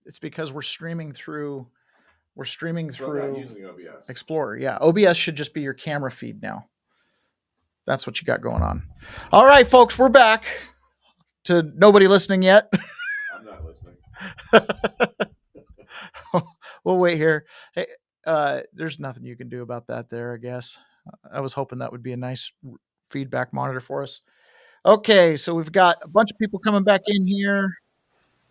It's because we're streaming through. We're streaming So I'm through not using OBS. Explorer. Yeah, OBS should just be your camera feed now. That's what you got going on. All right, folks, we're back. To nobody listening yet. I'm not listening. We'll wait here. Hey, there's nothing you can do about that there, I guess. I was hoping that would be a nice feedback monitor for us. Okay, so we've got a bunch of people coming back in here.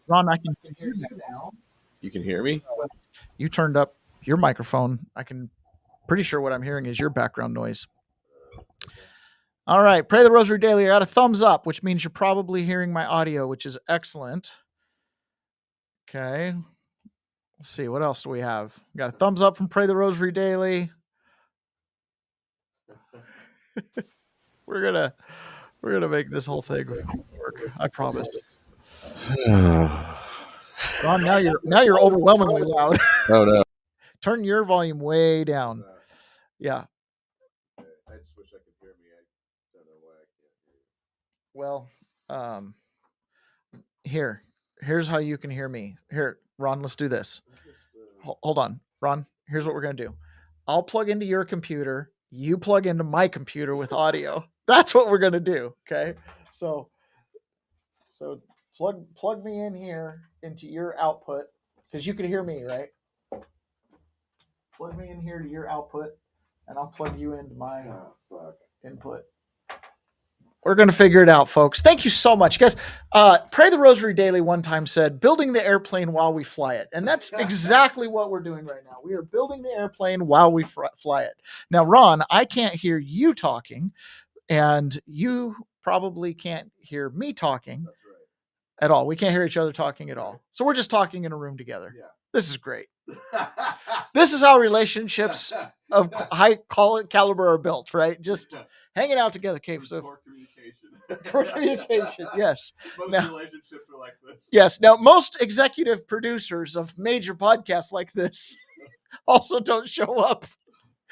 Ron, I can hear you now. You can hear me? You turned up your microphone. Pretty sure what I'm hearing is your background noise. All right, Pray the Rosary Daily. I got a thumbs up, which means you're probably hearing my audio, which is excellent. Okay. Let's see, what else do we have? We got a thumbs up from Pray the Rosary Daily. We're gonna make this whole thing work. I promise. Ron, now you're overwhelmingly loud. Oh no. Turn your volume way down. Yeah. I just wish I could hear me. I don't know why I can't hear you. Well, here's how you can hear me. Here, Ron, let's do this. Hold on, Ron. Here's what we're gonna do. I'll plug into your computer. You plug into my computer with audio. That's what we're gonna do. Okay. So plug me in here into your output because you can hear me, right? Plug me in here to your output, and I'll plug you into my input. We're going to figure it out, folks. Thank you so much, guys. Pray the Rosary Daily one time said, building the airplane while we fly it. And that's exactly what we're doing right now. We are building the airplane while we fly it. Now, Ron, I can't hear you talking, and you probably can't hear me talking at all. We can't hear each other talking at all. So we're just talking in a room together. Yeah. This is great. This is how relationships of high caliber are built, right? Just hanging out together. Okay, so poor communication. Yes. Most relationships are like this. Yes. Now, most executive producers of major podcasts like this also don't show up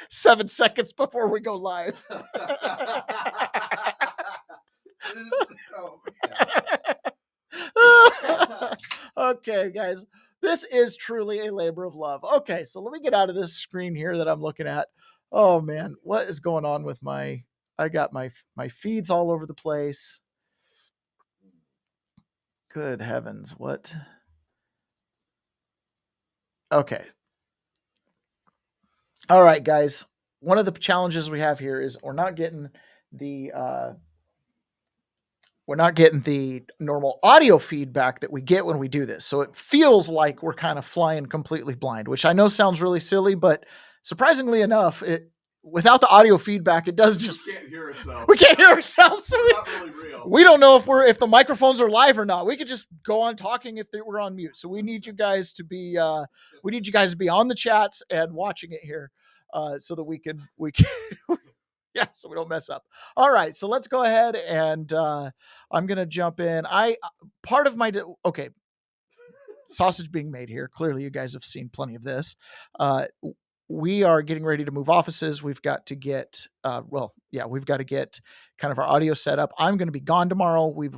7 seconds before we go live. Okay, guys. This is truly a labor of love. Okay, so let me get out of this screen here that I'm looking at. Oh man, what is going on with I got my feeds all over the place. Good heavens, what? Okay. All right, guys. One of the challenges we have here is we're not getting the normal audio feedback that we get when we do this. So it feels like we're kind of flying completely blind, which I know sounds really silly, but surprisingly enough, without the audio feedback, it does just we can't hear ourselves. We can't hear ourselves. So it's not really real. We don't know if the microphones are live or not. We could just go on talking if they were on mute. So we need you guys to be on the chats and watching it here, so that we can yeah, so we don't mess up. All right, so let's go ahead and I'm gonna jump in. Okay, sausage being made here. Clearly, you guys have seen plenty of this. We are getting ready to move offices. We've got to get we've got to get kind of our audio set up. I'm going to be gone tomorrow. We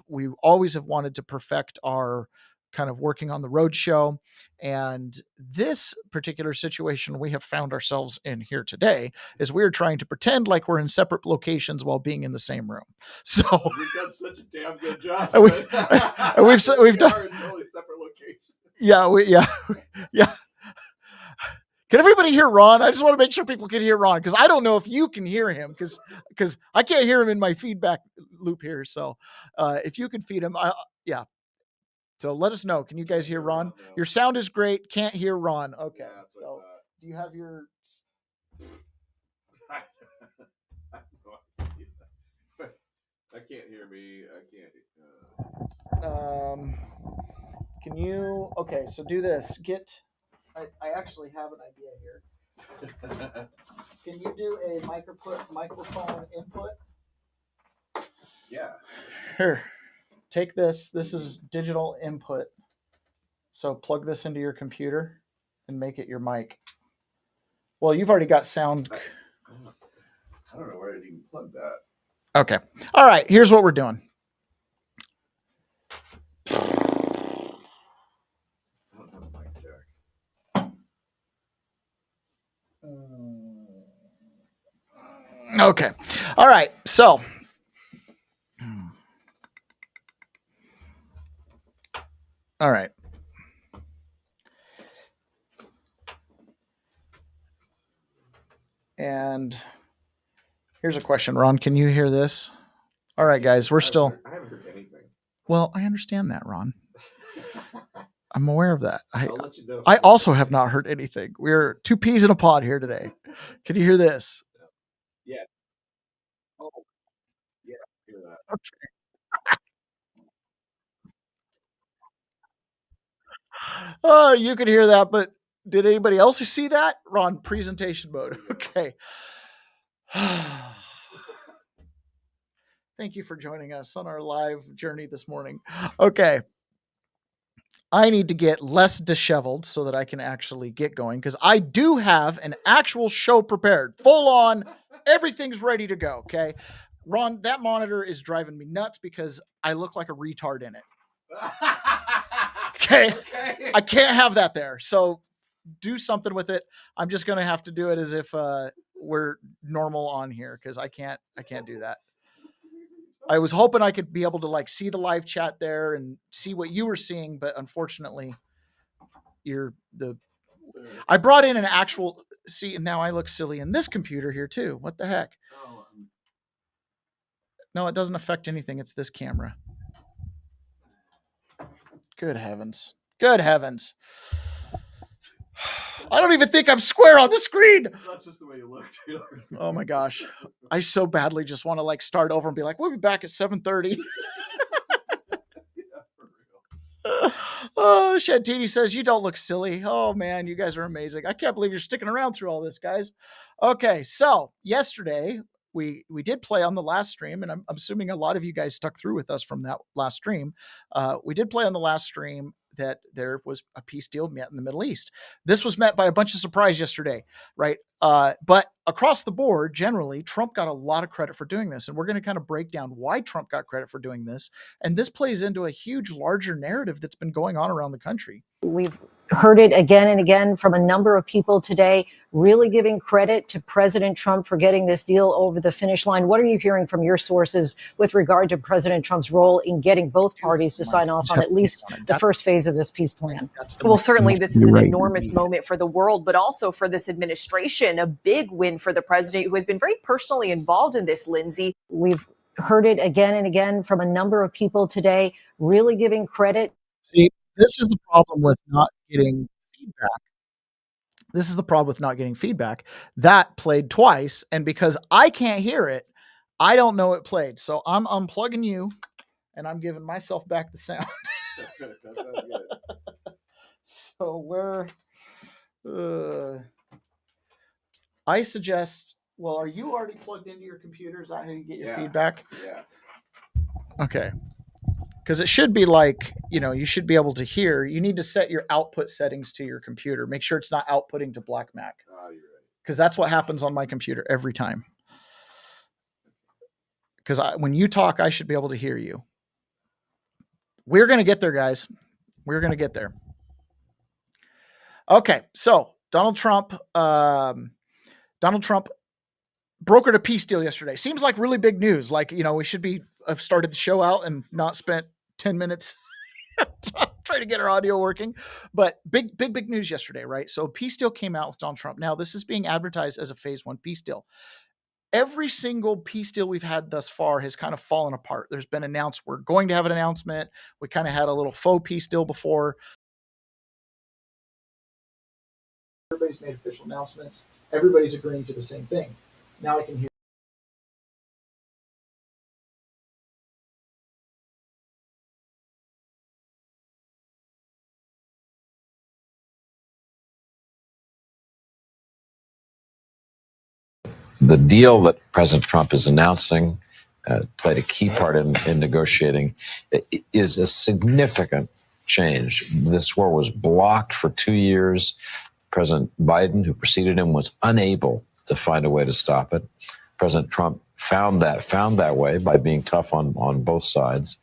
always have wanted to perfect our kind of working on the road show, and this particular situation we have found ourselves in here today is we're trying to pretend like we're in separate locations while being in the same room. So we've done such a damn good job. We've done totally separate locations. Yeah. Can everybody hear Ron? I just want to make sure people can hear Ron because I don't know if you can hear him because I can't hear him in my feedback loop here. So if you can feed him, yeah. So let us know. Can you guys hear Ron? Your sound is great. Can't hear Ron. Okay. Yeah, so do you have your... I can't hear me. I can't. Can you... Okay, so do this. I actually have an idea here. Can you do a microphone input? Yeah. Here. Take this. This is digital input. So plug this into your computer and make it your mic. Well, you've already got sound. I don't know where to even plug that. Okay. All right. Here's what we're doing. I don't have a Okay. All right. So, all right. And here's a question, Ron. Can you hear this? All right, guys. We're still. I haven't heard anything. Well, I understand that, Ron. I'm aware of that. I'll let you know. I also have not heard anything. We're two peas in a pod here today. Can you hear this? Yeah. Oh, yeah. I hear that. Okay. Oh, you could hear that, but did anybody else see that? Ron, presentation mode. Okay. Thank you for joining us on our live journey this morning. Okay. I need to get less disheveled so that I can actually get going because I do have an actual show prepared, full on. Everything's ready to go. Okay. Ron, that monitor is driving me nuts because I look like a retard in it. Okay. I can't have that there. So do something with it. I'm just going to have to do it as if we're normal on here because I can't do that. I was hoping I could be able to like see the live chat there and see what you were seeing, but unfortunately I brought in an actual, see, and now I look silly in this computer here too. What the heck? No, it doesn't affect anything. It's this camera. Good heavens. Good heavens. I don't even think I'm square on the screen. That's just the way you look, Taylor. Oh my gosh. I so badly just want to like start over and be like, we'll be back at 7:30. Oh, Shantini says, you don't look silly. Oh man, you guys are amazing. I can't believe you're sticking around through all this, guys. Okay, so yesterday we did play on the last stream, and I'm assuming a lot of you guys stuck through with us from that last stream. We did play on the last stream that there was a peace deal met in the Middle East. This was met by a bunch of surprise yesterday, right? But across the board, generally, Trump got a lot of credit for doing this. And we're going to kind of break down why Trump got credit for doing this. And this plays into a huge, larger narrative that's been going on around the country. We've heard it again and again from a number of people today, really giving credit to President Trump for getting this deal over the finish line. What are you hearing from your sources with regard to President Trump's role in getting both parties to sign off on at least the first phase of this peace plan? Well, certainly this is an enormous moment for the world, but also for this administration, a big win for the president who has been very personally involved in this, Lindsay. We've heard it again and again from a number of people today, really giving credit. See, this is the problem with not getting feedback. This is the problem with not getting feedback. That played twice, and because I can't hear it, I don't know it played. So I'm unplugging you, and I'm giving myself back the sound. So I suggest, well, are you already plugged into your computer? Is that how you get your feedback? Yeah. Okay. Because it should be like, you should be able to hear. You need to set your output settings to your computer. Make sure it's not outputting to Black Mac. Oh, you're right. Because that's what happens on my computer every time. Because when you talk, I should be able to hear you. We're going to get there, guys. We're going to get there. Okay, so Donald Trump brokered a peace deal yesterday. Seems like really big news. Like, we should have started the show out and not spent 10 minutes trying to get our audio working. But big news yesterday, right? So peace deal came out with Donald Trump. Now, this is being advertised as a phase 1 peace deal. Every single peace deal we've had thus far has kind of fallen apart. There's been announced we're going to have an announcement. We kind of had a little faux peace deal before. Everybody's made official announcements. Everybody's agreeing to the same thing. Now I can hear. The deal that President Trump is announcing played a key part in negotiating. It is a significant change. This war was blocked for 2 years. President Biden, who preceded him, was unable to find a way to stop it. President Trump found that way by being tough on both sides.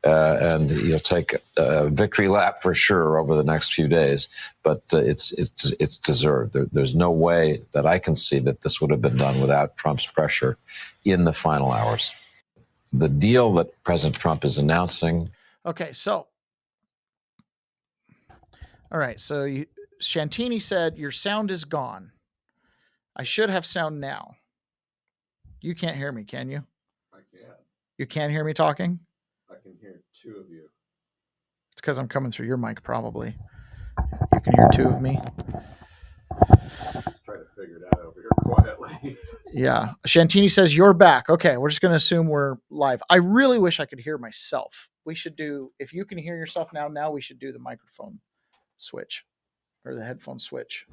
and you'll take a victory lap for sure over the next few days. But it's deserved. There's no way that I can see that this would have been done without Trump's pressure in the final hours. The deal that President Trump is announcing. Okay, so all right, so Shantini said your sound is gone. I should have sound now. You can't hear me, can you? I can. You can't hear me talking? I can hear two of you. It's because I'm coming through your mic, probably. You can hear two of me. Try to figure it out over here quietly. Yeah. Shantini says you're back. Okay, we're just going to assume we're live. I really wish I could hear myself. We should do, if you can hear yourself now we should do the microphone switch or the headphone switch.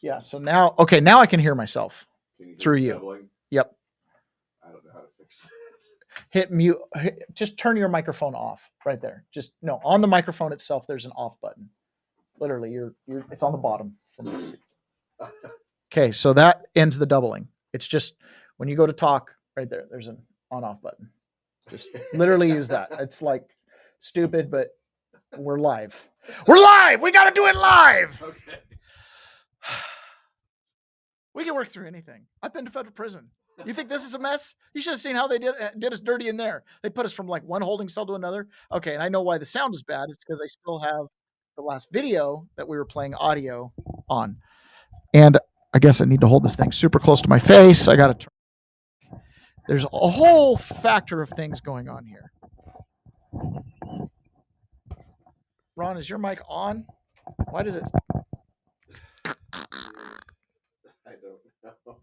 Yeah, so now, okay, now I can hear myself through you. Doubling? Yep. I don't know how to fix that. Hit mute. Just turn your microphone off right there. Just, no, on the microphone itself, there's an off button. Literally, it's on the bottom. Okay, so that ends the doubling. It's just when you go to talk right there, there's an on-off button. Just literally use that. It's like stupid, but we're live. We're live. We got to do it live. Okay. We can work through anything. I've been to federal prison. You think this is a mess? You should have seen how they did us dirty in there. They put us from like one holding cell to another. Okay, and I know why the sound is bad. It's because I still have the last video that we were playing audio on. And I guess I need to hold this thing super close to my face. I got to turn. There's a whole factor of things going on here. Ron, is your mic on? Why does it? I don't know.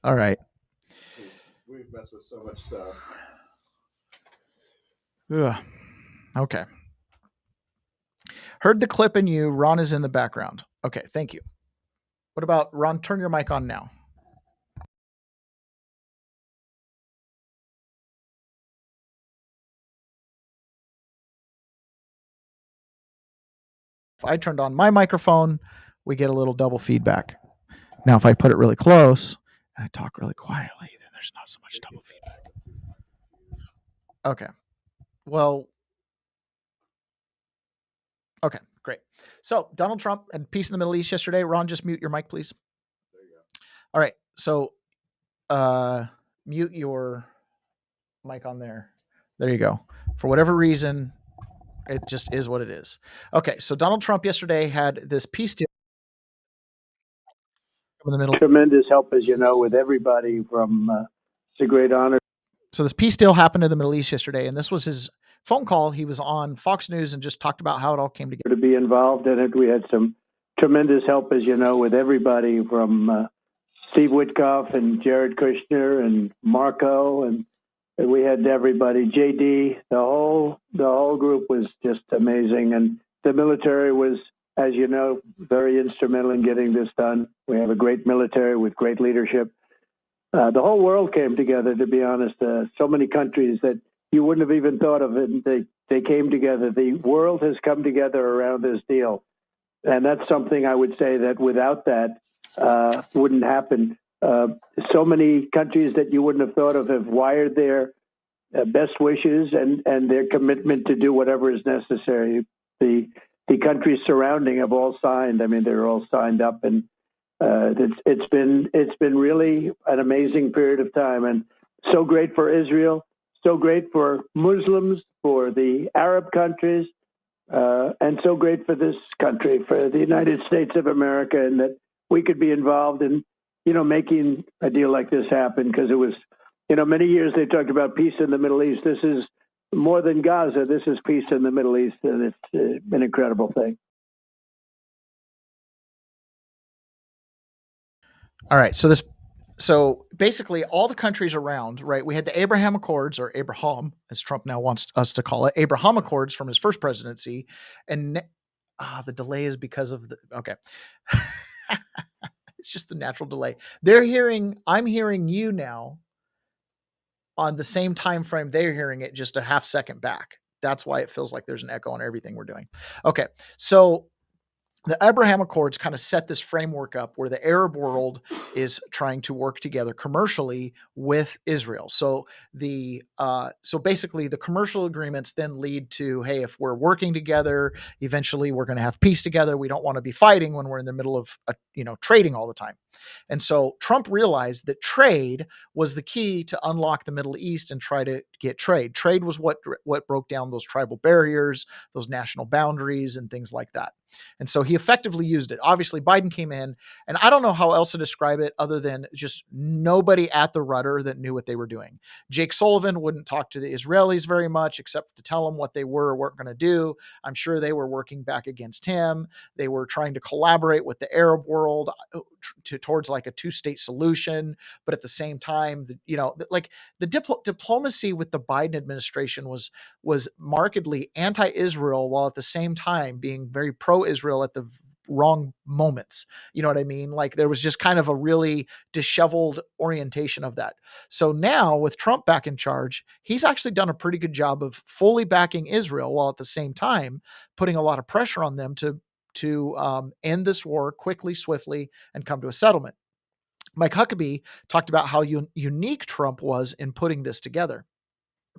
All right. We've messed with so much stuff. Ugh. Okay. Heard the clip and you. Ron is in the background. Okay, thank you. What about Ron? Turn your mic on now. If I turned on my microphone, we get a little double feedback. Now, if I put it really close and I talk really quietly, then there's not so much double feedback. Okay. Well, okay, great. So Donald Trump had peace in the Middle East yesterday. Ron, just mute your mic, please. There you go. All right. So mute your mic on there. There you go. For whatever reason, it just is what it is. Okay. So Donald Trump yesterday had this peace deal in the middle. Tremendous help, as you know, with everybody from it's a great honor. So this peace deal happened in the Middle East yesterday, and this was his phone call. He was on Fox News and just talked about how it all came together. To be involved in it, we had some tremendous help, as you know, with everybody from Steve Witkoff and Jared Kushner and Marco, and we had everybody. JD, the whole group was just amazing, and the military was, as you know, very instrumental in getting this done. We have a great military with great leadership. The whole world came together, to be honest. So many countries that you wouldn't have even thought of it. They came together. The world has come together around this deal. And that's something I would say that without that wouldn't happen. So many countries that you wouldn't have thought of have wired their best wishes and their commitment to do whatever is necessary. The countries surrounding have all signed. I mean, they're all signed up, and it's been really an amazing period of time, and so great for Israel, so great for Muslims, for the Arab countries, and so great for this country, for the United States of America, and that we could be involved in, making a deal like this happen, because it was, many years they talked about peace in the Middle East. This is more than Gaza. This is peace in the Middle East, and it's an incredible thing. All right. So basically all the countries around, right? We had the Abraham Accords, or Abraham, as Trump now wants us to call it, Abraham Accords from his first presidency. And the delay is because of okay. It's just the natural delay. I'm hearing you now on the same time frame they're hearing it, just a half second back. That's why it feels like there's an echo on everything we're doing. Okay. So the Abraham Accords kind of set this framework up where the Arab world is trying to work together commercially with Israel. So so basically the commercial agreements then lead to, hey, if we're working together, eventually we're going to have peace together. We don't want to be fighting when we're in the middle of trading all the time. And so Trump realized that trade was the key to unlock the Middle East and try to get trade. Trade was what broke down those tribal barriers, those national boundaries, and things like that. And so he effectively used it. Obviously, Biden came in, and I don't know how else to describe it other than just nobody at the rudder that knew what they were doing. Jake Sullivan wouldn't talk to the Israelis very much, except to tell them what they were or weren't going to do. I'm sure they were working back against him. They were trying to collaborate with the Arab world towards like a two-state solution. But at the same time, the diplomacy with the Biden administration was markedly anti-Israel, while at the same time being very pro-Israel at the wrong moments. You know what I mean? Like there was just kind of a really disheveled orientation of that. So now with Trump back in charge, he's actually done a pretty good job of fully backing Israel, while at the same time putting a lot of pressure on them to end this war quickly, swiftly, and come to a settlement. Mike Huckabee talked about how unique Trump was in putting this together.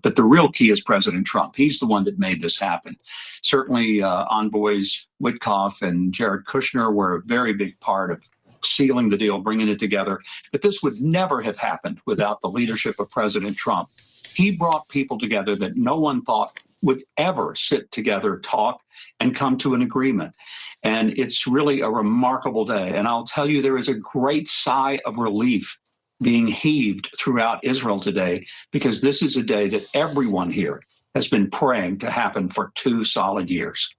But the real key is President Trump. He's the one that made this happen. Certainly, envoys Witkoff and Jared Kushner were a very big part of sealing the deal, bringing it together. But this would never have happened without the leadership of President Trump. He brought people together that no one thought would ever sit together, talk, and come to an agreement. And it's really a remarkable day. And I'll tell you, there is a great sigh of relief being heaved throughout Israel today, because this is a day that everyone here has been praying to happen for 2 solid years.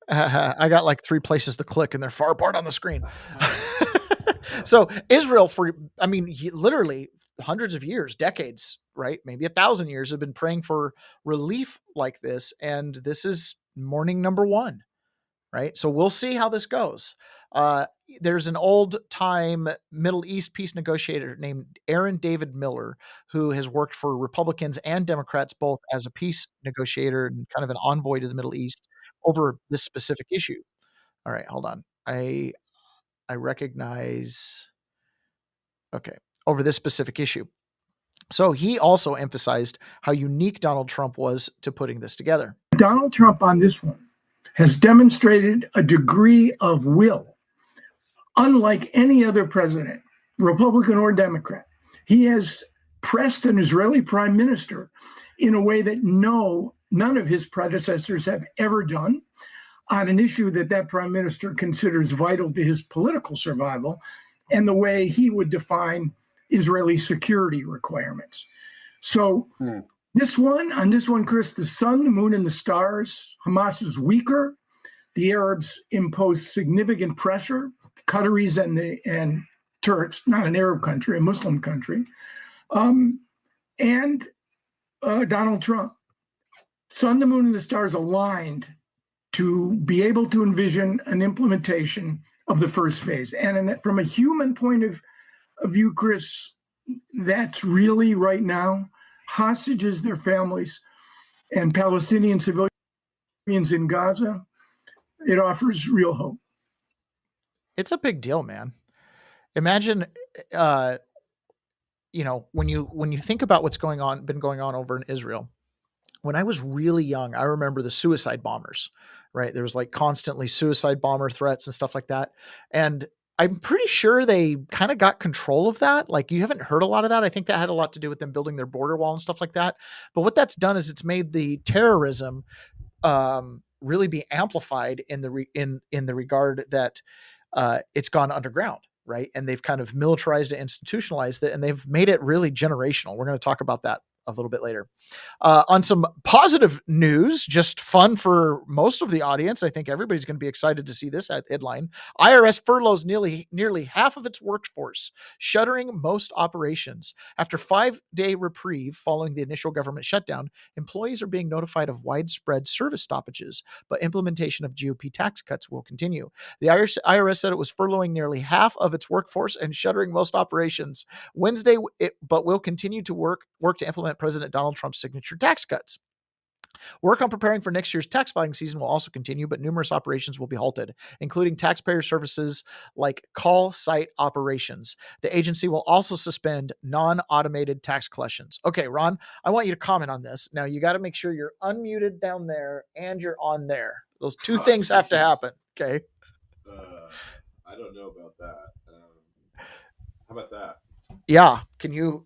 I got like 3 places to click and they're far apart on the screen. So Israel, literally hundreds of years, decades, right? Maybe 1,000 years, have been praying for relief like this. And this is morning number 1. Right. So we'll see how this goes. There's an old time Middle East peace negotiator named Aaron David Miller, who has worked for Republicans and Democrats, both as a peace negotiator and kind of an envoy to the Middle East over this specific issue. All right, hold on. I recognize. Okay. Over this specific issue. So he also emphasized how unique Donald Trump was to putting this together. Donald Trump on this one has demonstrated a degree of will, unlike any other president, Republican or Democrat. He has pressed an Israeli prime minister in a way that none of his predecessors have ever done on an issue that prime minister considers vital to his political survival and the way he would define Israeli security requirements. So on this one, Chris, the sun, the moon, and the stars, Hamas is weaker. The Arabs impose significant pressure. Qataris and Turks, not an Arab country, a Muslim country, and Donald Trump. Sun, the moon, and the stars aligned to be able to envision an implementation of the first phase. And from a human point of view, Chris, that's really right now hostages, their families, and Palestinian civilians in Gaza. It offers real hope. It's a big deal, man. Imagine, when you think about what's been going on over in Israel. When I was really young, I remember the suicide bombers, right? There was like constantly suicide bomber threats and stuff like that. And I'm pretty sure they kind of got control of that. Like you haven't heard a lot of that. I think that had a lot to do with them building their border wall and stuff like that. But what that's done is it's made the terrorism really be amplified in the regard that it's gone underground, right? And they've kind of militarized it, institutionalized it, and they've made it really generational. We're going to talk about that a little bit later. On some positive news, just fun for most of the audience. I think everybody's going to be excited to see this headline. IRS furloughs nearly half of its workforce, shuttering most operations. After 5-day reprieve following the initial government shutdown, employees are being notified of widespread service stoppages, but implementation of GOP tax cuts will continue. The IRS said it was furloughing nearly half of its workforce and shuttering most operations Wednesday, but will continue to work to implement President Donald Trump's signature tax cuts. Work on preparing for next year's tax filing season will also continue, but numerous operations will be halted, including taxpayer services like call site operations. The agency will also suspend non-automated tax collections. Okay, Ron, I want you to comment on this. Now, you got to make sure you're unmuted down there and you're on there. Those two things have to happen, okay? I don't know about that. How about that? Yeah. Can you,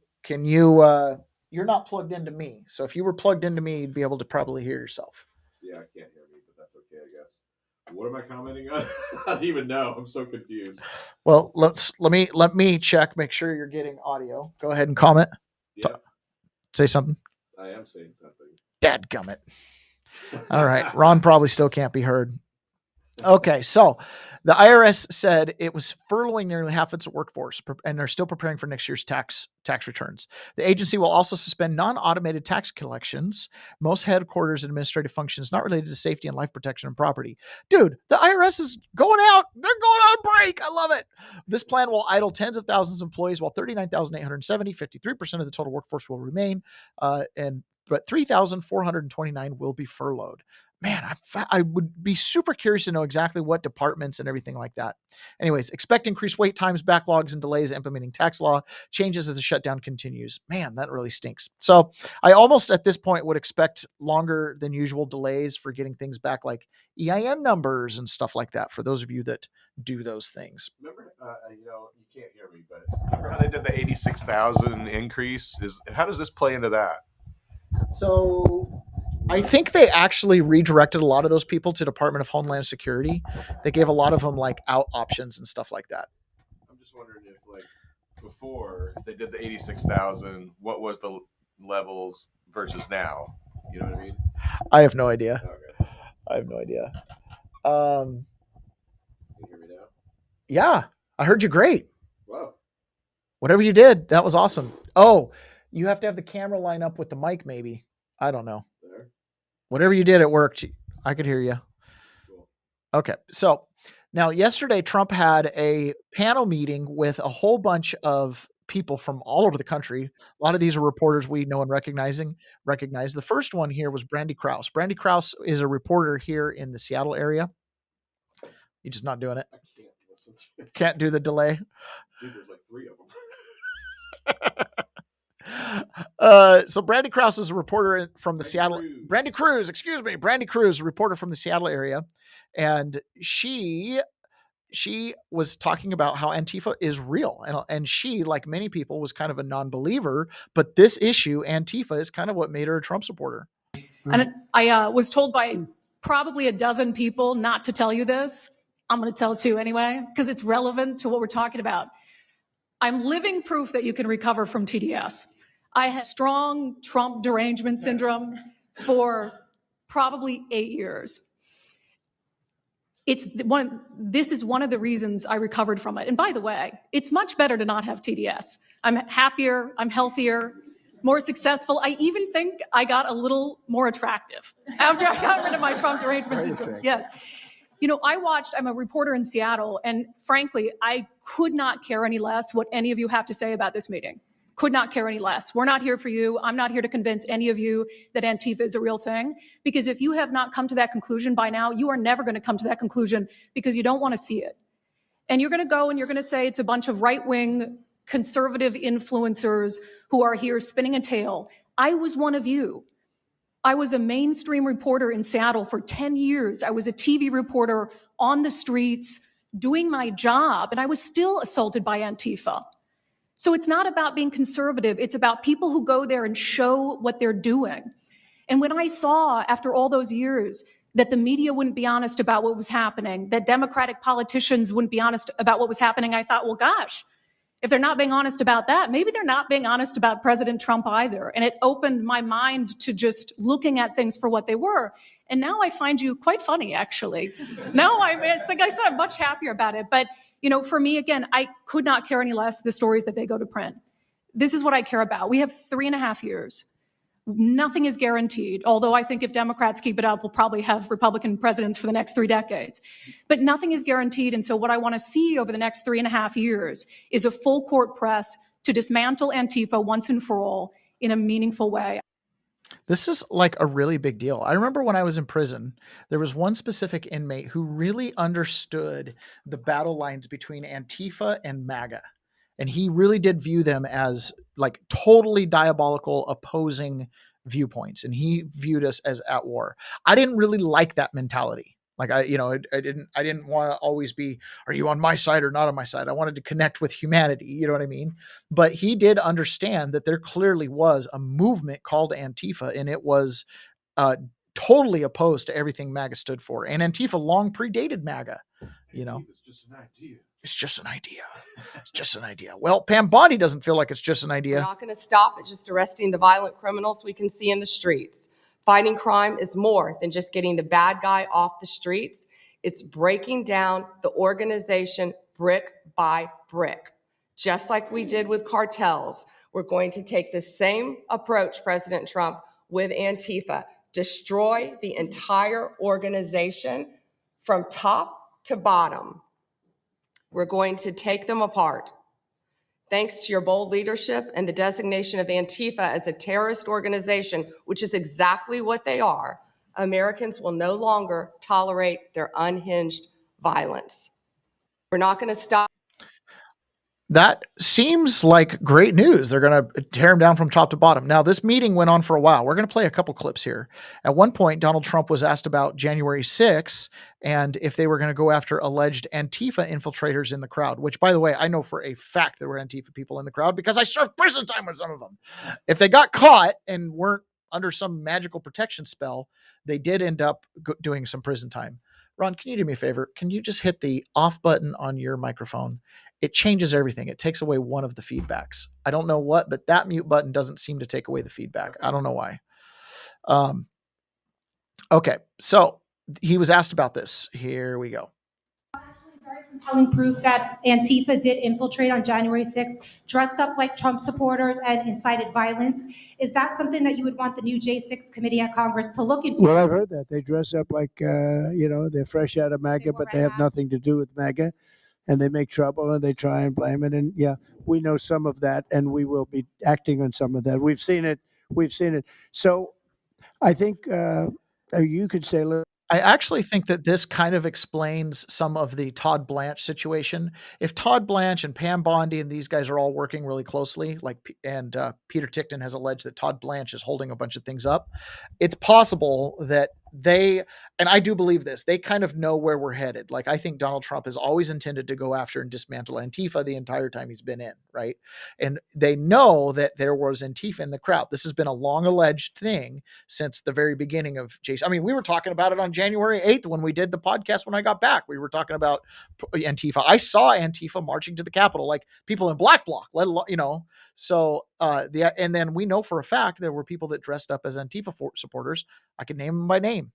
you're not plugged into me. So if you were plugged into me, you'd be able to probably hear yourself. Yeah, I can't hear me, but that's okay, I guess. What am I commenting on? I don't even know. I'm so confused. Well, let me check, make sure you're getting audio. Go ahead and comment. Yeah. Say something. I am saying something. Dadgummit. All right. Ron probably still can't be heard. Okay, so the IRS said it was furloughing nearly half its workforce, and they're still preparing for next year's tax returns. The agency will also suspend non-automated tax collections, most headquarters and administrative functions not related to safety and life protection and property. Dude, the IRS is going out. They're going on break. I love it. This plan will idle tens of thousands of employees, while 39,870, 53% of the total workforce will remain, but 3,429 will be furloughed. Man, I would be super curious to know exactly what departments and everything like that. Anyways, expect increased wait times, backlogs, and delays implementing tax law changes as the shutdown continues. Man, that really stinks. So I almost at this point would expect longer than usual delays for getting things back, like EIN numbers and stuff like that, for those of you that do those things. Remember, you can't hear me, but remember how they did the 86,000 increase? How does this play into that? So I think they actually redirected a lot of those people to Department of Homeland Security. They gave a lot of them like out options and stuff like that. I'm just wondering if, like, before they did the 86,000, what was the levels versus now? You know what I mean? I have no idea. Okay. I have no idea. Can you hear me now? Yeah, I heard you great. Wow. Whatever you did, that was awesome. Oh, you have to have the camera line up with the mic, maybe. I don't know. There. Whatever you did, it worked. I could hear you. Cool. Okay. So now yesterday, Trump had a panel meeting with a whole bunch of people from all over the country. A lot of these are reporters we know and recognize. The first one here was Brandy Krause. Brandy Krause is a reporter here in the Seattle area. You're just not doing it. I can't listen to it. Can't do the delay. Dude, there's like 3 of them. So Brandy Krause is a reporter from the Seattle. Brandy Cruz, a reporter from the Seattle area, and she was talking about how Antifa is real, and she, like many people, was kind of a non-believer. But this issue, Antifa, is kind of what made her a Trump supporter. And I was told by probably a dozen people not to tell you this. I'm going to tell it to you anyway, because it's relevant to what we're talking about. I'm living proof that you can recover from TDS. I had strong Trump derangement syndrome for probably 8 years. This is one of the reasons I recovered from it. And by the way, it's much better to not have TDS. I'm happier, I'm healthier, more successful. I even think I got a little more attractive after I got rid of my Trump derangement syndrome. Yes. You know, I'm a reporter in Seattle, and frankly, I could not care any less what any of you have to say about this meeting. Could not care any less. We're not here for you. I'm not here to convince any of you that Antifa is a real thing, because if you have not come to that conclusion by now, you are never going to come to that conclusion because you don't want to see it. And you're going to go and you're going to say it's a bunch of right-wing conservative influencers who are here spinning a tale. I was one of you. I was a mainstream reporter in Seattle for 10 years. I was a TV reporter on the streets doing my job, and I was still assaulted by Antifa. So it's not about being conservative. It's about people who go there and show what they're doing. And when I saw, after all those years, that the media wouldn't be honest about what was happening, that Democratic politicians wouldn't be honest about what was happening, I thought, well, gosh, if they're not being honest about that, maybe they're not being honest about President Trump either. And it opened my mind to just looking at things for what they were. And now I find you quite funny, actually. Now it's like I said, I'm much happier about it. But you know, for me, again, I could not care any less the stories that they go to print. This is what I care about. We have 3.5 years. Nothing is guaranteed, although I think if Democrats keep it up, we'll probably have Republican presidents for the next 3 decades. But nothing is guaranteed. And so what I want to see over the next 3.5 years is a full court press to dismantle Antifa once and for all in a meaningful way. This is like a really big deal. I remember when I was in prison, there was one specific inmate who really understood the battle lines between Antifa and MAGA. And he really did view them as like totally diabolical opposing viewpoints. And he viewed us as at war. I didn't really like that mentality. Like I didn't want to always be, are you on my side or not on my side? I wanted to connect with humanity. You know what I mean? But he did understand that there clearly was a movement called Antifa, and it was totally opposed to everything MAGA stood for. And Antifa long predated MAGA. You know, It's just an idea. it's just an idea. It's just an idea. Well, Pam Bondi doesn't feel like it's just an We're idea. not going to stop at just arresting the violent criminals we can see in the streets. Fighting crime is more than just getting the bad guy off the streets. It's breaking down the organization brick by brick. Just like we did with cartels, we're going to take the same approach, President Trump, with Antifa. Destroy the entire organization from top to bottom. We're going to take them apart. Thanks to your bold leadership and the designation of Antifa as a terrorist organization, which is exactly what they are, Americans will no longer tolerate their unhinged violence. We're not going to stop. That seems like great news. They're going to tear him down from top to bottom. Now, this meeting went on for a while. We're going to play a couple clips here. At one point, Donald Trump was asked about January 6th and if they were going to go after alleged Antifa infiltrators in the crowd, which, by the way, I know for a fact there were Antifa people in the crowd because I served prison time with some of them. If they got caught and weren't under some magical protection spell, they did end up doing some prison time. Ron, can you do me a favor? Can you just hit the off button on your microphone? It changes everything. It takes away one of the feedbacks. I don't know what, but that mute button doesn't seem to take away the feedback. I don't know why. Okay, so he was asked about this. Here we go. Very compelling proof that Antifa did infiltrate on January 6th, dressed up like Trump supporters and incited violence. Is that something that you would want the new J6 committee at Congress to look into? Well, I've heard that. They dress up like, they're fresh out of MAGA, but they have nothing to do with MAGA. And they make trouble and they try and blame it. And yeah, we know some of that and we will be acting on some of that. We've seen it. So I think you could say, I actually think that this kind of explains some of the Todd Blanche situation. If Todd Blanche and Pam Bondi and these guys are all working really closely, and Peter Tickton has alleged that Todd Blanche is holding a bunch of things up, it's possible that they, and I do believe this, they kind of know where we're headed. Like, I think Donald Trump has always intended to go after and dismantle Antifa the entire time he's been in, right? And they know that there was Antifa in the crowd. This has been a long alleged thing since the very beginning of Jason. I mean, we were talking about it on January 8th when we did the podcast when I got back. We were talking about Antifa. I saw Antifa marching to the Capitol, like people in Black Bloc, let alone, so and then we know for a fact there were people that dressed up as Antifa supporters. I could name them by name.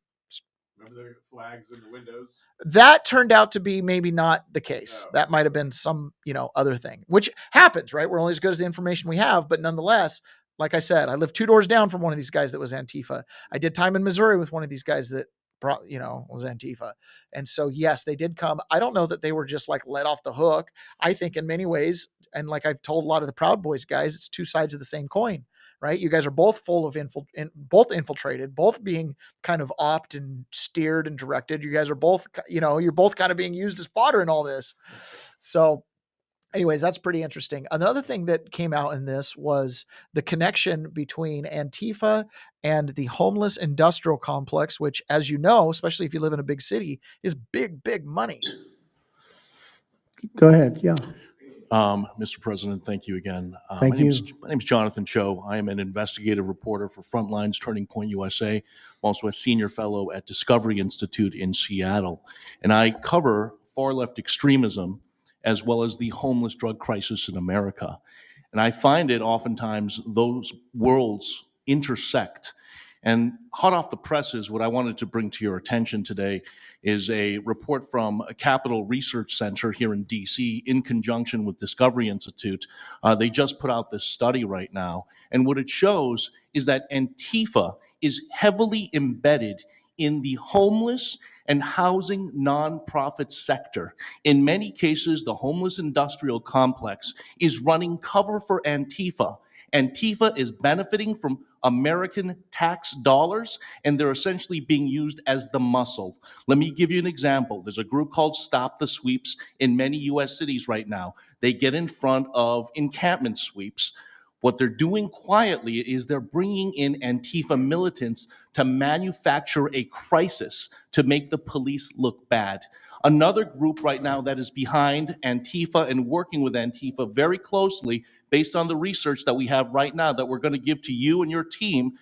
Remember the flags in the windows? That turned out to be maybe not the case. That might have been some, other thing, which happens, right? We're only as good as the information we have, but nonetheless, like I said, I lived 2 doors down from one of these guys that was Antifa. I did time in Missouri with one of these guys that was Antifa. And so, yes, they did come. I don't know that they were just like let off the hook. I think in many ways, and like I've told a lot of the Proud Boys guys, it's 2 sides of the same coin, right? You guys are both full of both infiltrated, both being kind of opt and steered and directed. You guys are both, you're both kind of being used as fodder in all this. So anyways, that's pretty interesting. Another thing that came out in this was the connection between Antifa and the homeless industrial complex, which, as you know, especially if you live in a big city, is big, big money. Go ahead. Yeah. Mr. President, thank you again. Thank you. My name is Jonathan Cho. I am an investigative reporter for Frontlines Turning Point USA. I'm also a senior fellow at Discovery Institute in Seattle. And I cover far left extremism as well as the homeless drug crisis in America. And I find it oftentimes those worlds intersect. And hot off the presses, what I wanted to bring to your attention today is a report from a Capital Research Center here in DC in conjunction with Discovery Institute. They just put out this study right now. And what it shows is that Antifa is heavily embedded in the homeless and housing nonprofit sector. In many cases, the homeless industrial complex is running cover for Antifa. Antifa is benefiting from American tax dollars, and they're essentially being used as the muscle. Let me give you an example. There's a group called Stop the Sweeps in many U.S. cities right now. They get in front of encampment sweeps. What they're doing quietly is they're bringing in Antifa militants to manufacture a crisis to make the police look bad. Another group right now that is behind Antifa and working with Antifa very closely, based on the research that we have right now that we're going to give to you and your team,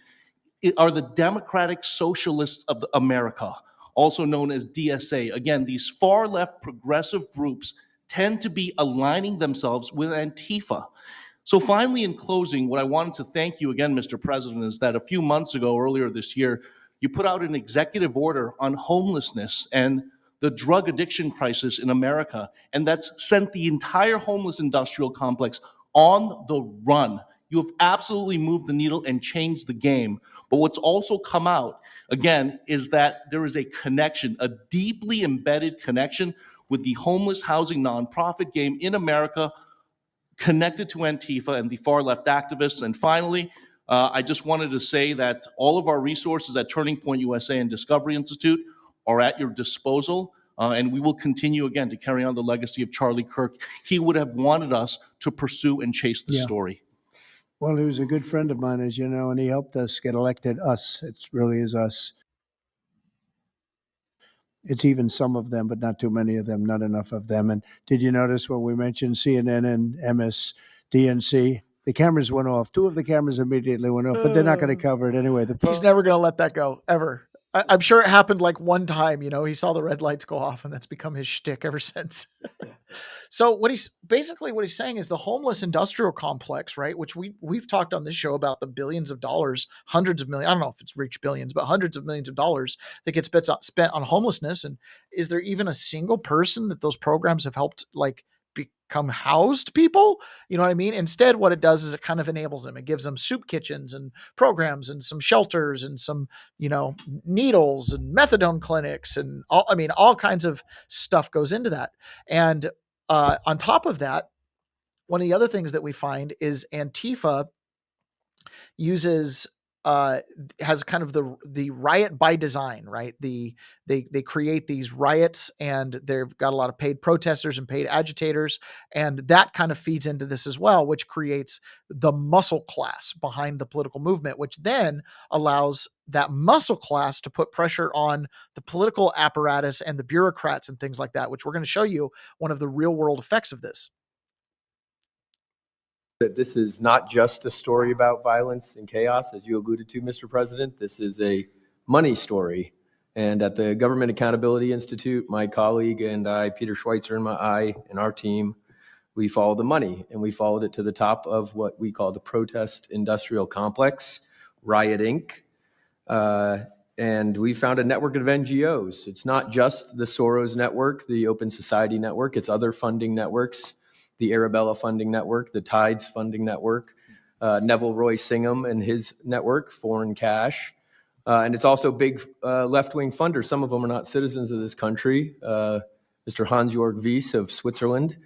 are the Democratic Socialists of America, also known as DSA. Again, these far left progressive groups tend to be aligning themselves with Antifa. So finally, in closing, what I wanted to thank you again, Mr. President, is that a few months ago, earlier this year, you put out an executive order on homelessness and the drug addiction crisis in America, and that's sent the entire homeless industrial complex on the run. You have absolutely moved the needle and changed the game. But what's also come out, again, is that there is a connection, a deeply embedded connection with the homeless housing nonprofit game in America, connected to Antifa and the far left activists. And finally, I just wanted to say that all of our resources at Turning Point USA and Discovery Institute are at your disposal. And we will continue again to carry on the legacy of Charlie Kirk. He would have wanted us to pursue and chase the story. Well, he was a good friend of mine, as you know, and he helped us get elected. Us. It really is us. It's even some of them, but not too many of them, not enough of them. And did you notice when we mentioned CNN and MSDNC, the cameras went off. Two of the cameras immediately went off, but they're not going to cover it anyway. He's never going to let that go, ever. I'm sure it happened like one time, he saw the red lights go off, and that's become his shtick ever since. So what he's saying is the homeless industrial complex, right? Which we've talked on this show about the billions of dollars, hundreds of millions. I don't know if it's reached billions, but hundreds of millions of dollars that gets spent on homelessness. And is there even a single person that those programs have helped become housed people? You know what I mean? Instead, what it does is it kind of enables them. It gives them soup kitchens and programs and some shelters and some, needles and methadone clinics and all kinds of stuff goes into that. And on top of that, one of the other things that we find is Antifa has kind of the riot by design, right? They create these riots, and they've got a lot of paid protesters and paid agitators, and that kind of feeds into this as well, which creates the muscle class behind the political movement, which then allows that muscle class to put pressure on the political apparatus and the bureaucrats and things like that, which we're going to show you one of the real world effects of this. That this is not just a story about violence and chaos, as you alluded to, Mr. President. This is a money story. And at the Government Accountability Institute, my colleague and I, Peter Schweitzer and our team, we followed the money, and we followed it to the top of what we call the protest industrial complex, Riot Inc. And we found a network of NGOs. It's not just the Soros network, the Open Society network, it's other funding networks. The Arabella Funding Network, the Tides Funding Network, Neville Roy Singham and his network, Foreign Cash. And it's also big left-wing funders. Some of them are not citizens of this country. Mr. Hans-Jörg Wyss of Switzerland.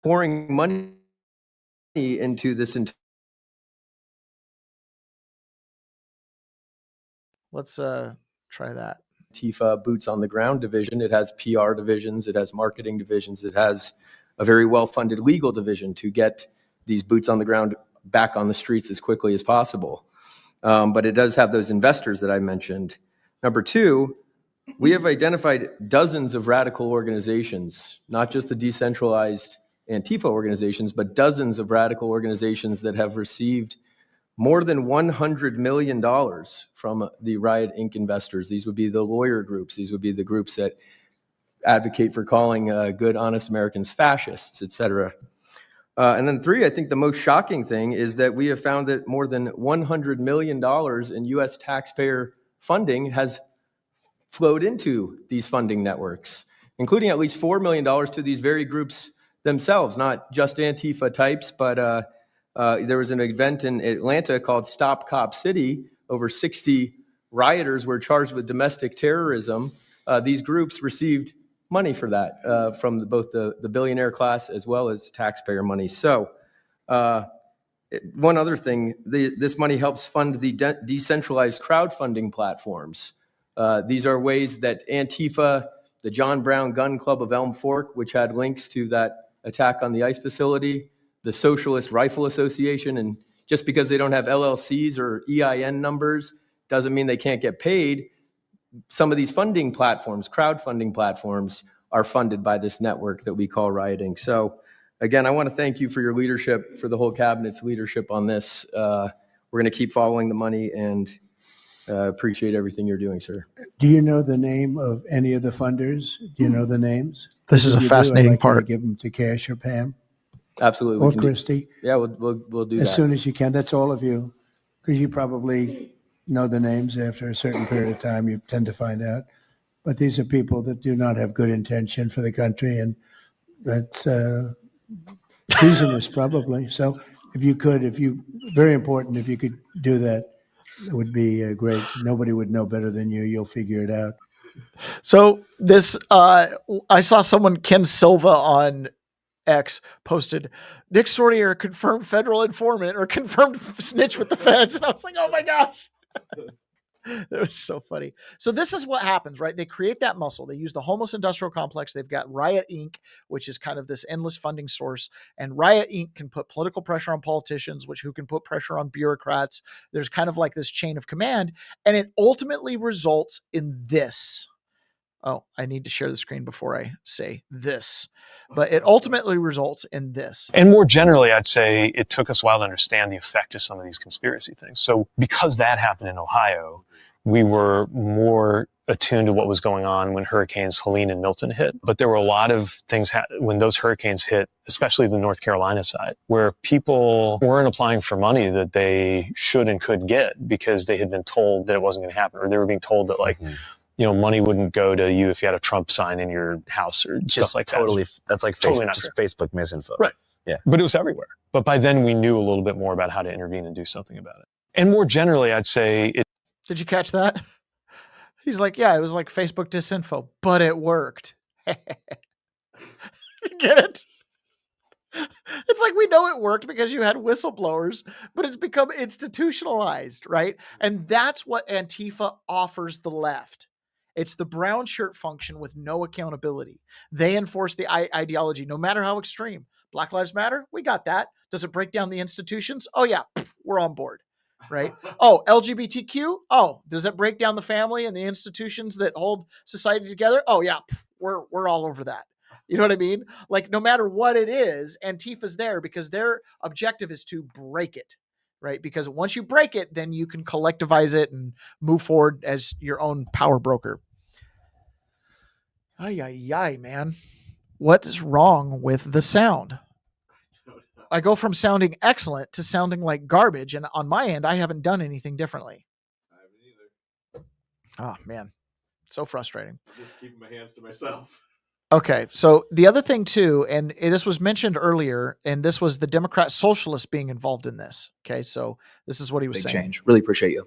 Pouring money into this. Let's try that. Antifa Boots on the Ground division. It has PR divisions. It has marketing divisions. It has a very well-funded legal division to get these boots on the ground back on the streets as quickly as possible. But it does have those investors that I mentioned. Number two, we have identified dozens of radical organizations, not just the decentralized Antifa organizations, but dozens of radical organizations that have received more than $100 million from the Riot Inc. investors. These would be the lawyer groups. These would be the groups that advocate for calling good, honest Americans fascists, et cetera. And then three, I think the most shocking thing is that we have found that more than $100 million in U.S. taxpayer funding has flowed into these funding networks, including at least $4 million to these very groups themselves, not just Antifa types, but there was an event in Atlanta called Stop Cop City, over 60 rioters were charged with domestic terrorism. These groups received money for that from both the billionaire class as well as taxpayer money. So one other thing, this money helps fund the decentralized crowdfunding platforms. These are ways that Antifa, the John Brown Gun Club of Elm Fork, which had links to that attack on the ICE facility, the Socialist Rifle Association, and just because they don't have LLCs or EIN numbers doesn't mean they can't get paid. Some of these funding platforms, crowdfunding platforms, are funded by this network that we call rioting. So again, I want to thank you for your leadership, for the whole cabinet's leadership on this. We're going to keep following the money and appreciate everything you're doing, sir. Do you know the name of any of the funders? Do you know the names? This is a fascinating part. To give them to Cash or Pam. Absolutely. Or Christy. Yeah, we'll do that. As soon as you can. That's all of you. Because you probably know the names after a certain period of time. You tend to find out. But these are people that do not have good intention for the country. And that's treasonous probably. So if you could, very important, if you could do that, it would be great. Nobody would know better than you. You'll figure it out. So this, I saw someone, Ken Silva on X, posted, Nick Sortier, confirmed federal informant or confirmed snitch with the feds. And I was like, oh my gosh. It was so funny. So this is what happens, right? They create that muscle. They use the homeless industrial complex. They've got Riot Inc., which is kind of this endless funding source. And Riot Inc. can put political pressure on politicians, who can put pressure on bureaucrats. There's kind of like this chain of command. And it ultimately results in this. Oh, I need to share the screen before I say this. But it ultimately results in this. And more generally, I'd say it took us a while to understand the effect of some of these conspiracy things. So because that happened in Ohio, we were more attuned to what was going on when hurricanes Helene and Milton hit. But there were a lot of things when those hurricanes hit, especially the North Carolina side, where people weren't applying for money that they should and could get because they had been told that it wasn't going to happen, or they were being told that money wouldn't go to you if you had a Trump sign in your house or stuff like that. That's like totally just Facebook misinfo. Right. Yeah. But it was everywhere. But by then we knew a little bit more about how to intervene and do something about it. And more generally, I'd say Did you catch that? He's like, yeah, it was like Facebook disinfo, but it worked. You get it? It's like we know it worked because you had whistleblowers, but it's become institutionalized, right? And that's what Antifa offers the left. It's the brown shirt function with no accountability. They enforce the ideology, no matter how extreme. Black Lives Matter, we got that. Does it break down the institutions? Oh yeah, we're on board, right? Oh, LGBTQ? Oh, does it break down the family and the institutions that hold society together? Oh yeah, we're all over that. You know what I mean? Like no matter what it is, Antifa's there because their objective is to break it. Right? Because once you break it, then you can collectivize it and move forward as your own power broker. Ay, man. What is wrong with the sound? I go from sounding excellent to sounding like garbage. And on my end, I haven't done anything differently. I haven't either. Oh, man. So frustrating. Just keeping my hands to myself. Okay, so the other thing too, and this was mentioned earlier, and this was the Democrat socialists being involved in this. Okay, so this is what he was saying. Change. Really appreciate you.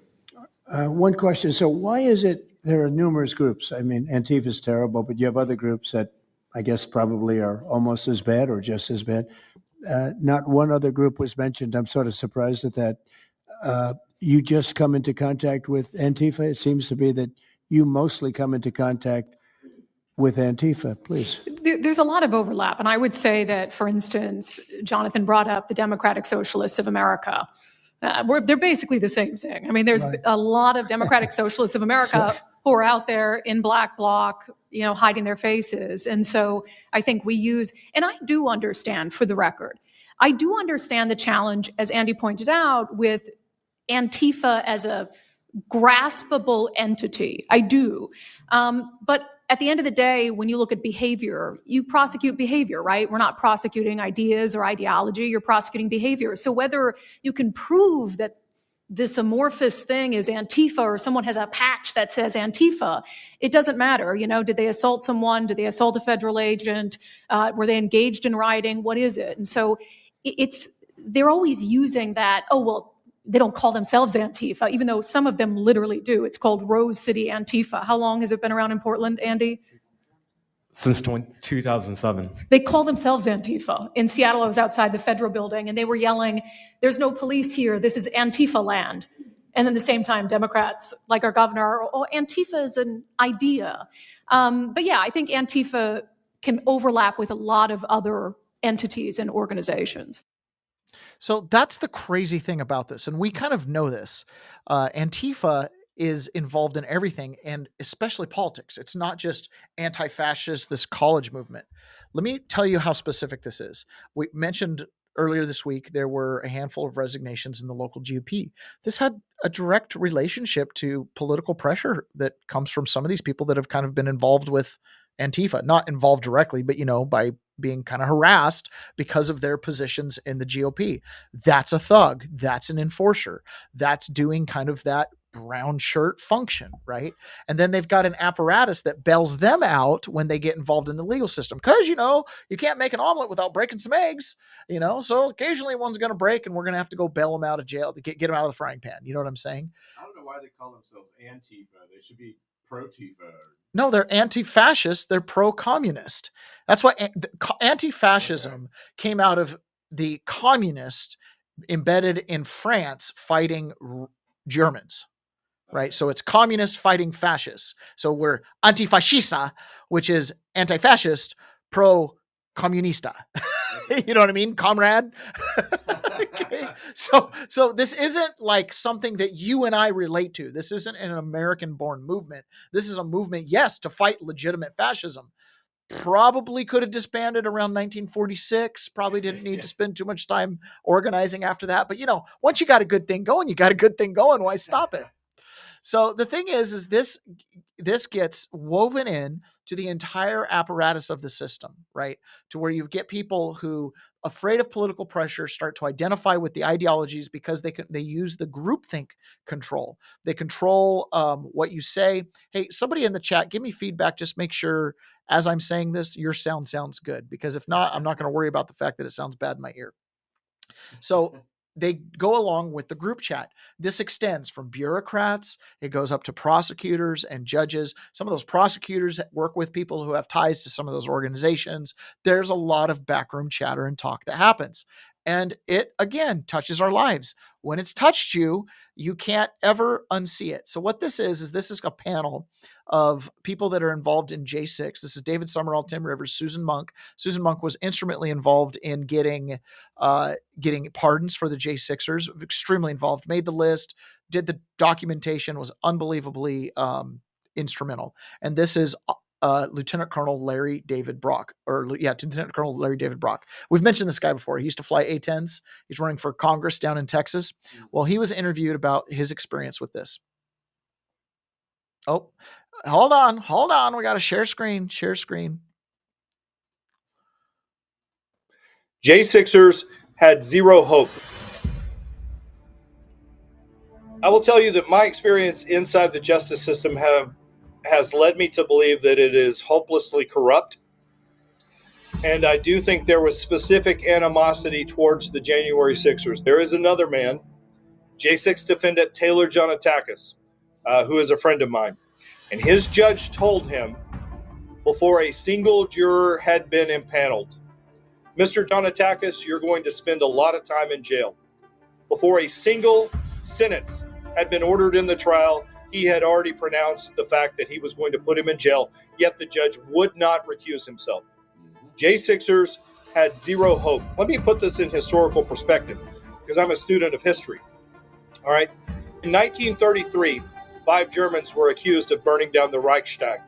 One question. So why is it there are numerous groups? I mean, Antifa is terrible, but you have other groups that I guess probably are almost as bad or just as bad. Not one other group was mentioned. I'm sort of surprised at that. You just come into contact with Antifa. It seems to be that you mostly come into contact with Antifa, please. There's a lot of overlap. And I would say that, for instance, Jonathan brought up the Democratic Socialists of America. They're basically the same thing. I mean, there's a lot of Democratic Socialists of America who are out there in black bloc, hiding their faces. And so I think we use, and I do understand, for the record, I do understand the challenge, as Andy pointed out, with Antifa as a graspable entity. I do. But at the end of the day, when you look at behavior, you prosecute behavior, right? We're not prosecuting ideas or ideology, you're prosecuting behavior. So whether you can prove that this amorphous thing is Antifa or someone has a patch that says Antifa, it doesn't matter. Did they assault someone? Did they assault a federal agent? Were they engaged in rioting? What is it? And so they're always using that, they don't call themselves Antifa, even though some of them literally do. It's called Rose City Antifa. How long has it been around in Portland, Andy? Since 2007. They call themselves Antifa. In Seattle, I was outside the federal building, and they were yelling, "There's no police here. This is Antifa land." And then at the same time, Democrats, like our governor, "Oh, Antifa is an idea." But yeah, I think Antifa can overlap with a lot of other entities and organizations. So that's the crazy thing about this. And we kind of know this. Antifa is involved in everything, and especially politics. It's not just anti-fascist, this college movement. Let me tell you how specific this is. We mentioned earlier this week, there were a handful of resignations in the local GOP. This had a direct relationship to political pressure that comes from some of these people that have kind of been involved with Antifa, not involved directly, but, by being kind of harassed because of their positions in the GOP. That's a thug. That's an enforcer. That's doing kind of that brown shirt function, right? And then they've got an apparatus that bails them out when they get involved in the legal system. Because, you can't make an omelet without breaking some eggs, so occasionally one's going to break and we're going to have to go bail them out of jail to get them out of the frying pan. You know what I'm saying? I don't know why they call themselves Antifa. They should be pro-Tifa. No, they're anti-fascist. They're pro-communist. That's why anti-fascism came out of the communists embedded in France fighting Germans, right? So it's communist fighting fascists. So we're antifascista, which is anti-fascist, pro-comunista. You know what I mean, comrade? Okay. So this isn't like something that you and I relate to. This isn't an American-born movement. This is a movement, yes, to fight legitimate fascism. Probably could have disbanded around 1946. Probably didn't need to spend too much time organizing after that. But, once you got a good thing going, you got a good thing going. Why stop it? So the thing is this gets woven in to the entire apparatus of the system, right? To where you get people who, afraid of political pressure, start to identify with the ideologies because they use the groupthink control. They control what you say. Hey, somebody in the chat, give me feedback. Just make sure as I'm saying this, your sound sounds good, because if not, I'm not going to worry about the fact that it sounds bad in my ear. So they go along with the group chat. This extends from bureaucrats. It goes up to prosecutors and judges. Some of those prosecutors work with people who have ties to some of those organizations. There's a lot of backroom chatter and talk that happens. And it, again, touches our lives. When it's touched you, you can't ever unsee it. So what this is this is a panel of people that are involved in J6. This is David Summerall, Tim Rivers, Susan Monk. Susan Monk was instrumentally involved in getting pardons for the J6ers, extremely involved, made the list, did the documentation, was unbelievably instrumental. And this is Lieutenant Colonel Larry David Brock, Lieutenant Colonel Larry David Brock. We've mentioned this guy before. He used to fly A-10s. He's running for Congress down in Texas. Well, he was interviewed about his experience with this. Oh, hold on. We got to share screen. J6ers had zero hope. I will tell you that my experience inside the justice system has led me to believe that it is hopelessly corrupt. And I do think there was specific animosity towards the January 6ers. There is another man, J6 defendant Taylor Jonatakis, who is a friend of mine. And his judge told him before a single juror had been impaneled, Mr. Jonatakis, you're going to spend a lot of time in jail. Before a single sentence had been ordered in the trial, he had already pronounced the fact that he was going to put him in jail, yet the judge would not recuse himself. J6ers had zero hope. Let me put this in historical perspective, because I'm a student of history. All right. In 1933, 5 Germans were accused of burning down the Reichstag.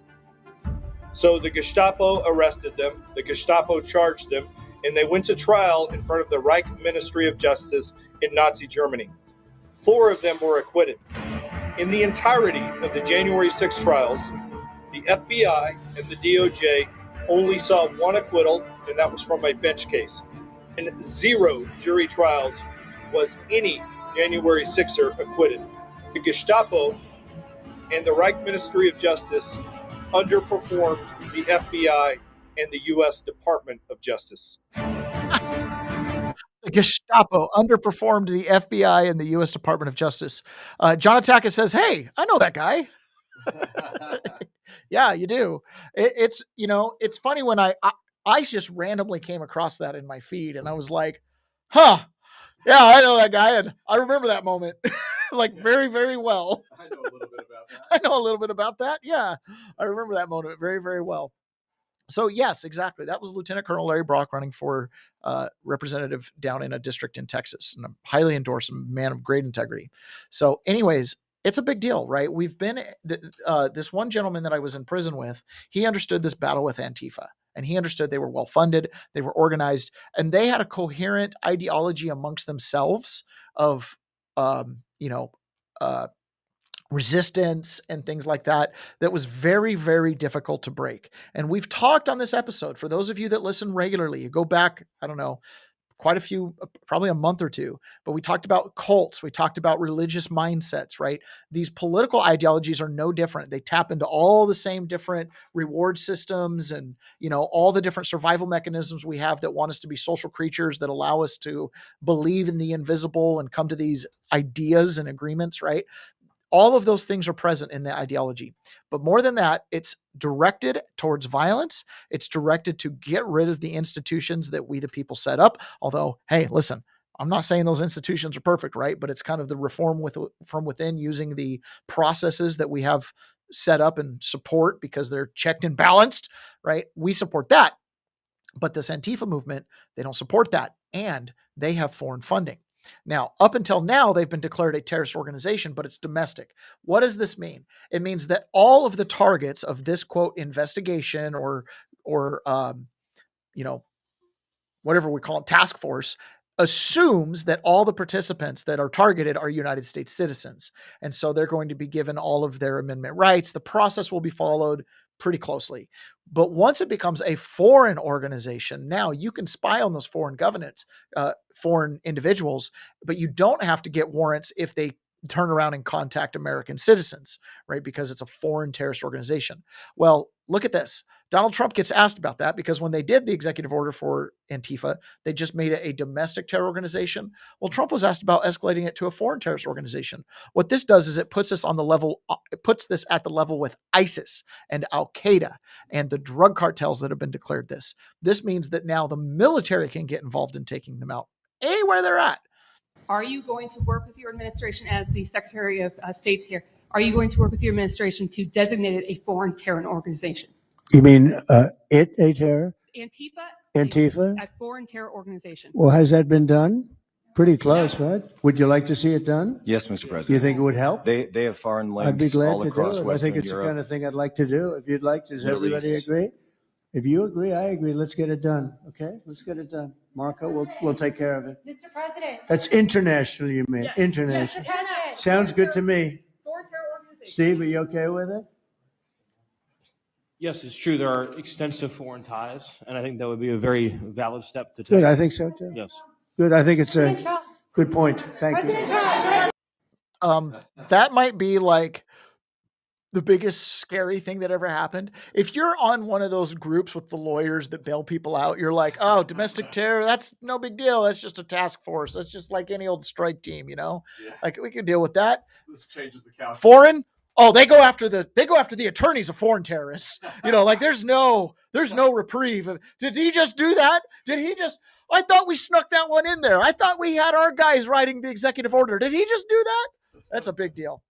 So the Gestapo arrested them, the Gestapo charged them, and they went to trial in front of the Reich Ministry of Justice in Nazi Germany. 4 of them were acquitted. In the entirety of the January 6 trials, the FBI and the DOJ only saw 1 acquittal, and that was from a bench case. In 0 jury trials was any January 6er acquitted. The Gestapo and the Reich Ministry of Justice underperformed the FBI and the U.S. Department of Justice. The Gestapo underperformed the FBI and the U.S. Department of Justice. John Attaka says, "Hey, I know that guy." Yeah, you do. It's funny when I just randomly came across that in my feed, and I was like, "Huh, yeah, I know that guy, and I remember that moment like very, very well." I know a little bit about that. I know a little bit about that. Yeah, I remember that moment very, very well. So yes, exactly. That was Lieutenant Colonel Larry Brock running for representative down in a district in Texas, and I'm highly endorse a man of great integrity. So, anyways, it's a big deal, right? We've been this one gentleman that I was in prison with. He understood this battle with Antifa, and he understood they were well funded, they were organized, and they had a coherent ideology amongst themselves of, you know. Resistance and things like that was very, very difficult to break. And we've talked on this episode, for those of you that listen regularly, you go back, I don't know, quite a few, probably a month or two, but we talked about cults, we talked about religious mindsets, right? These political ideologies are no different. They tap into all the same different reward systems and, all the different survival mechanisms we have that want us to be social creatures, that allow us to believe in the invisible and come to these ideas and agreements, right? All of those things are present in the ideology. But more than that, it's directed towards violence. It's directed to get rid of the institutions that we, the people, set up. Although, hey, listen, I'm not saying those institutions are perfect, right? But it's kind of the reform from within, using the processes that we have set up and support because they're checked and balanced, right? We support that. But this Antifa movement, they don't support that. And they have foreign funding. Now, up until now, they've been declared a terrorist organization, but it's domestic. What does this mean? It means that all of the targets of this, quote, investigation or whatever we call it, task force, assumes that all the participants that are targeted are United States citizens. And so they're going to be given all of their amendment rights. The process will be followed pretty closely. But once it becomes a foreign organization, now you can spy on those foreign governments, foreign individuals, but you don't have to get warrants if they turn around and contact American citizens, right? Because it's a foreign terrorist organization. Well, look at this. Donald Trump gets asked about that because when they did the executive order for Antifa, they just made it a domestic terror organization. Well, Trump was asked about escalating it to a foreign terrorist organization. What this does is it puts us on the level, it puts this at the level with ISIS and Al Qaeda and the drug cartels that have been declared this. This means that now the military can get involved in taking them out anywhere they're at. Are you going to work with your administration as the Secretary of State's here? Are you going to work with your administration to designate it a foreign terror organization? You mean a terror? Antifa? A foreign terror organization. Well, has that been done? Pretty close, right? Would you like to see it done? Yes, Mr. President. You think it would help? They have foreign I'd be links glad all to across do it. I Western think it's Europe. the kind of thing I'd like to do. If you'd like, does Middle everybody East. agree? If you agree, I agree. Let's get it done. Okay, let's get it done. Marco, we'll take care of it. Mr. President. That's international, you mean? Yes. International. Mr. President. Sounds good to me. Foreign terror organization. Steve, are you okay with it? Yes, it's true. There are extensive foreign ties, and I think that would be a very valid step to take. Good, I think so too. Yes. Good, I think it's a good point. Thank you. That might be like the biggest scary thing that ever happened. If you're on one of those groups with the lawyers that bail people out, you're like, oh, domestic terror, that's no big deal. That's just a task force. That's just like any old strike team, Yeah. Like we could deal with that. This changes the calculus. Foreign? Oh, they go after the attorneys of foreign terrorists. Like there's no reprieve. Did he just do that? I thought we snuck that one in there. I thought we had our guys writing the executive order. Did he just do that? That's a big deal.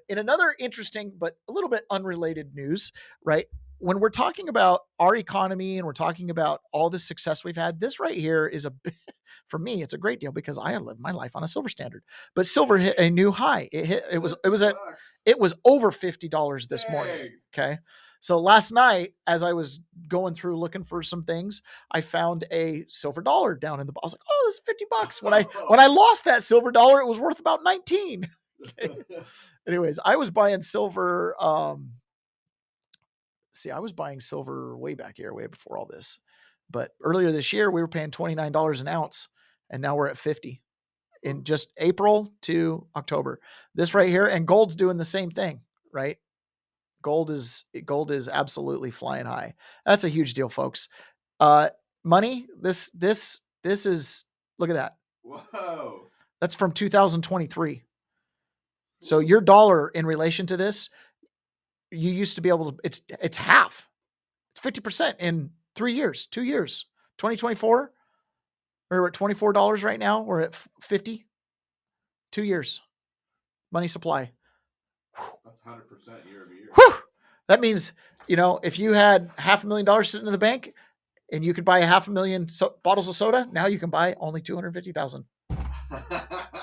In another interesting but a little bit unrelated news, right? When we're talking about our economy and we're talking about all the success we've had, this right here is for me, it's a great deal because I live my life on a silver standard. But silver hit a new high. It was over $50 this morning. Okay. So last night, as I was going through looking for some things, I found a silver dollar down in the. I was like, "Oh, this is $50." When I lost that silver dollar, it was worth about 19. Okay. Anyways, I was buying silver. I was buying silver way back here, way before all this. But earlier this year, we were paying $29 an ounce, and now we're at 50 in just April to October. This right here, and gold's doing the same thing, right? Gold is absolutely flying high. That's a huge deal, folks. Money, this This is, look at that. Whoa. That's from 2023. So your dollar in relation to this, you used to be able to, it's half. It's 50% in 3 years, 2 years. 2024, we're at $24 right now. We're at 50. 2 years. Money supply. That's 100% year over year. Whew. That means, if you had $500,000 sitting in the bank and you could buy 500,000 bottles of soda, now you can buy only 250,000.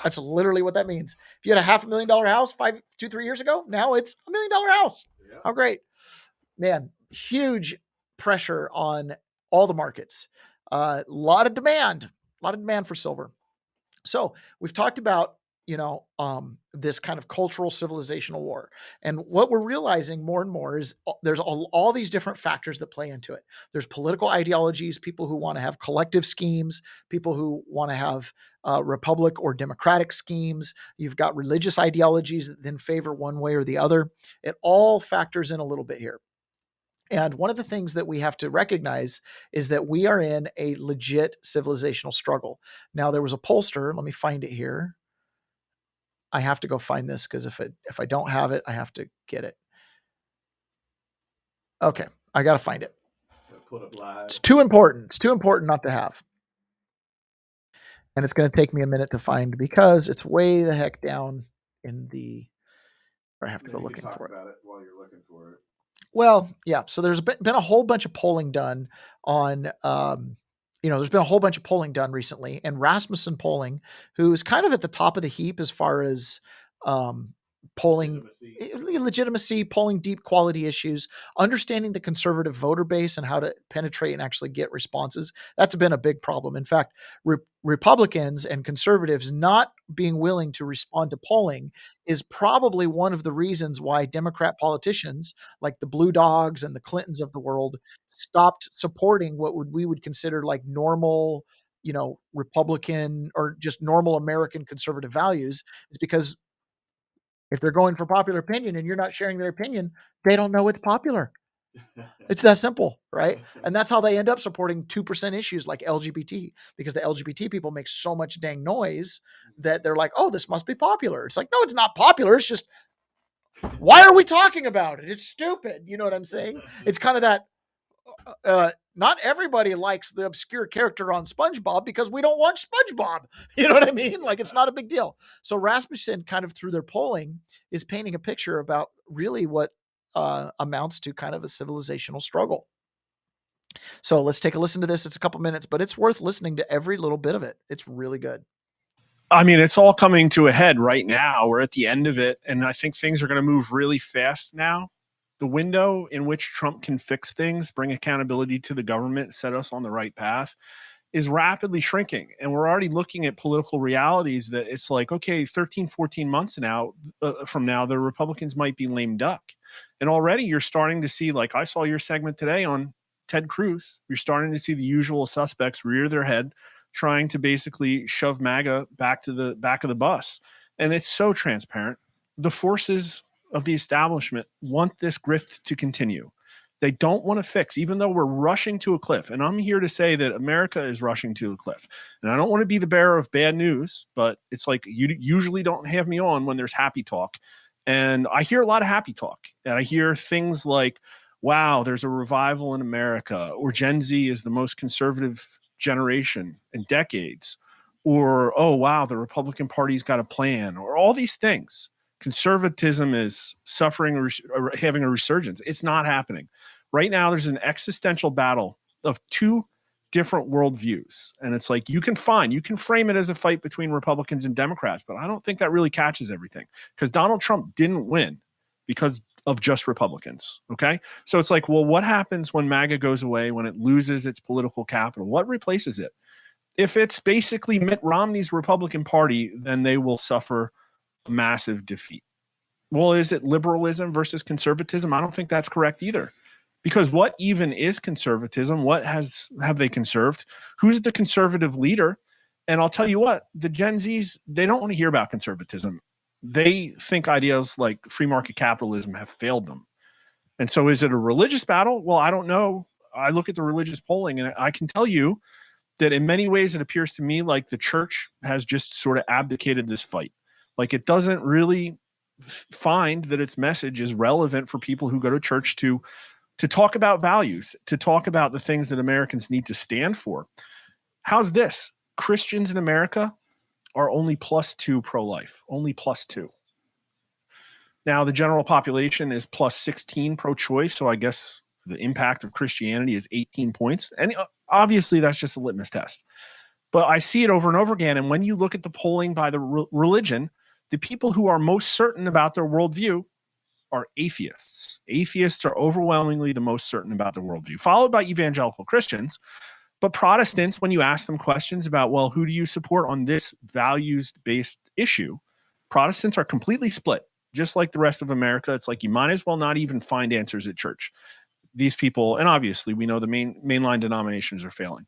That's literally what that means. If you had a $500,000 house 3 years ago, now it's $1 million house. Yeah. How great, man. Huge pressure on all the markets. A lot of demand for silver. So we've talked about, this kind of cultural civilizational war. And what we're realizing more and more is there's all these different factors that play into it. There's political ideologies, people who want to have collective schemes, people who want to have republic or democratic schemes. You've got religious ideologies that then favor one way or the other. It all factors in a little bit here. And one of the things that we have to recognize is that we are in a legit civilizational struggle. Now, there was a pollster. Let me find it here. I have to go find this because if I don't have it, I have to get it. Okay, I got to find it. Put it live. It's too important. It's too important not to have. And it's going to take me a minute to find because it's way the heck down in the. I have to go looking for it. Talk about it while you're looking for it. Well, yeah. So there's been a whole bunch of polling done on, there's been a whole bunch of polling done recently, and Rasmussen polling, who is kind of at the top of the heap as far as polling legitimacy, polling deep quality issues, understanding the conservative voter base and how to penetrate and actually get responses. That's been a big problem. In fact, Republicans and conservatives not being willing to respond to polling is probably one of the reasons why Democrat politicians like the Blue Dogs and the Clintons of the world stopped supporting what we would consider like normal, Republican or just normal American conservative values. It's because if they're going for popular opinion and you're not sharing their opinion, they don't know it's popular. It's that simple, right? And that's how they end up supporting 2% issues like LGBT, because the LGBT people make so much dang noise that they're like, oh, this must be popular. It's like, no, it's not popular. It's just, why are we talking about it? It's stupid. You know what I'm saying? It's kind of that, not everybody likes the obscure character on SpongeBob because we don't watch SpongeBob. You know what I mean? Like, it's not a big deal. So Rasmussen kind of through their polling is painting a picture about really what amounts to kind of a civilizational struggle. So let's take a listen to this. It's a couple minutes, but it's worth listening to every little bit of it. It's really good. I mean, it's all coming to a head right now. We're at the end of it, and I think things are going to move really fast now. The window in which Trump can fix things, bring accountability to the government, set us on the right path, is rapidly shrinking. And we're already looking at political realities that it's like, okay, 13, 14 months from now, the Republicans might be lame duck. And already you're starting to see, like I saw your segment today on Ted Cruz, you're starting to see the usual suspects rear their head, trying to basically shove MAGA back to the back of the bus. And it's so transparent. The forces of the establishment want this grift to continue. They don't want to fix, even though we're rushing to a cliff. And I'm here to say that America is rushing to a cliff. And I don't want to be the bearer of bad news, but it's like you usually don't have me on when there's happy talk. And I hear a lot of happy talk. And I hear things like, wow, there's a revival in America, or Gen Z is the most conservative generation in decades, or, oh, wow, the Republican Party's got a plan, or all these things. Conservatism is suffering or having a resurgence. It's not happening. Right now, there's an existential battle of two different worldviews. And it's like you can frame it as a fight between Republicans and Democrats, but I don't think that really catches everything, because Donald Trump didn't win because of just Republicans. Okay. So it's like, well, what happens when MAGA goes away, when it loses its political capital? What replaces it? If it's basically Mitt Romney's Republican Party, then they will suffer a massive defeat. Well, is it liberalism versus conservatism? I don't think that's correct either. Because what even is conservatism? What have they conserved? Who's the conservative leader? And I'll tell you what, the Gen Zs, they don't want to hear about conservatism. They think ideas like free market capitalism have failed them. And so is it a religious battle? Well, I don't know. I look at the religious polling and I can tell you that in many ways it appears to me like the church has just sort of abdicated this fight. Like it doesn't really find that its message is relevant for people who go to church to talk about values, to talk about the things that Americans need to stand for. How's this? Christians in America are only +2 pro-life, only +2. Now, the general population is +16 pro-choice, so I guess the impact of Christianity is 18 points. And obviously, that's just a litmus test. But I see it over and over again. And when you look at the polling by the religion, the people who are most certain about their worldview are atheists. Atheists are overwhelmingly the most certain about their worldview, followed by evangelical Christians. But Protestants, when you ask them questions about, well, who do you support on this values-based issue, Protestants are completely split. Just like the rest of America, it's like you might as well not even find answers at church. These people, and obviously we know the mainline denominations are failing.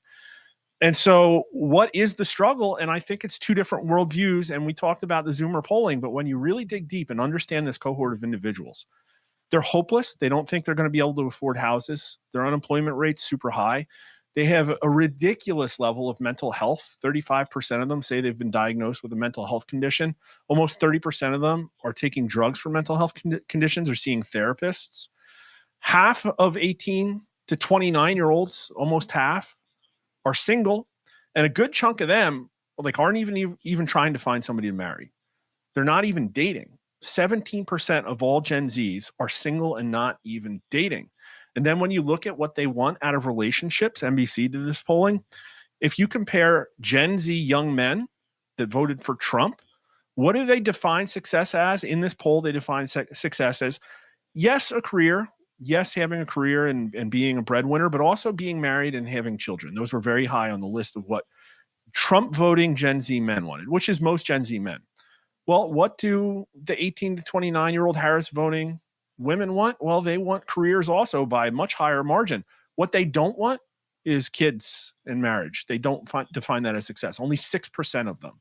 And so what is the struggle? And I think it's two different worldviews. And we talked about the Zoomer polling, but when you really dig deep and understand this cohort of individuals, they're hopeless. They don't think they're going to be able to afford houses. Their unemployment rate's super high. They have a ridiculous level of mental health. 35% of them say they've been diagnosed with a mental health condition. Almost 30% of them are taking drugs for mental health conditions or seeing therapists. Half of 18 to 29-year-olds, almost half, are single. And a good chunk of them aren't even trying to find somebody to marry. They're not even dating. 17% of all Gen Zs are single and not even dating. And then when you look at what they want out of relationships, NBC did this polling, if you compare Gen Z young men that voted for Trump, what do they define success as? In this poll, they define success as, yes, a career, yes, having a career and being a breadwinner, but also being married and having children. Those were very high on the list of what Trump voting Gen Z men wanted, which is most Gen Z men. Well, what do the 18 to 29-year-old Harris voting women want? Well, they want careers also by a much higher margin. What they don't want is kids and marriage. They don't define that as success. Only 6% of them.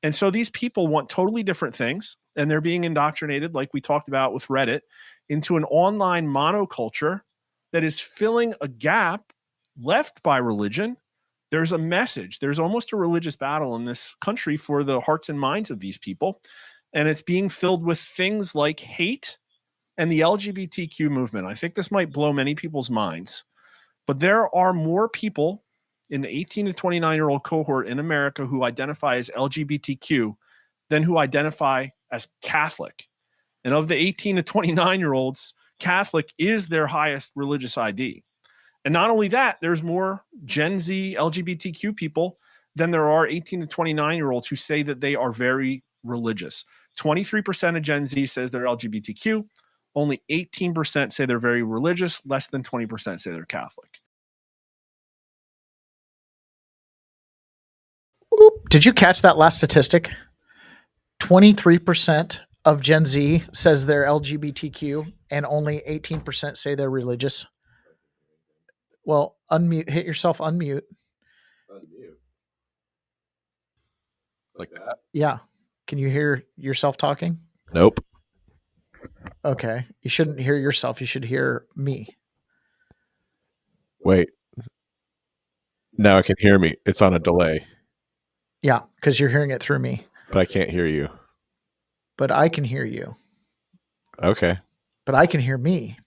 And so these people want totally different things, and they're being indoctrinated, like we talked about with Reddit, into an online monoculture that is filling a gap left by religion. There's a message. There's almost a religious battle in this country for the hearts and minds of these people, and it's being filled with things like hate and the LGBTQ movement. I think this might blow many people's minds, but there are more people in the 18 to 29-year-old cohort in America who identify as LGBTQ than who identify as Catholic. And of the 18 to 29-year-olds, Catholic is their highest religious ID. And not only that, there's more Gen Z LGBTQ people than there are 18 to 29-year-olds who say that they are very religious. 23% of Gen Z says they're LGBTQ. Only 18% say they're very religious. Less than 20% say they're Catholic. Did you catch that last statistic? 23% of Gen Z says they're LGBTQ and only 18% say they're religious. Well, hit yourself, unmute. Like that? Yeah. Can you hear yourself talking? Nope. Okay. You shouldn't hear yourself. You should hear me. Wait. Now I can hear me. It's on a delay. Yeah, because you're hearing it through me. But I can't hear you. But I can hear you. Okay. But I can hear me.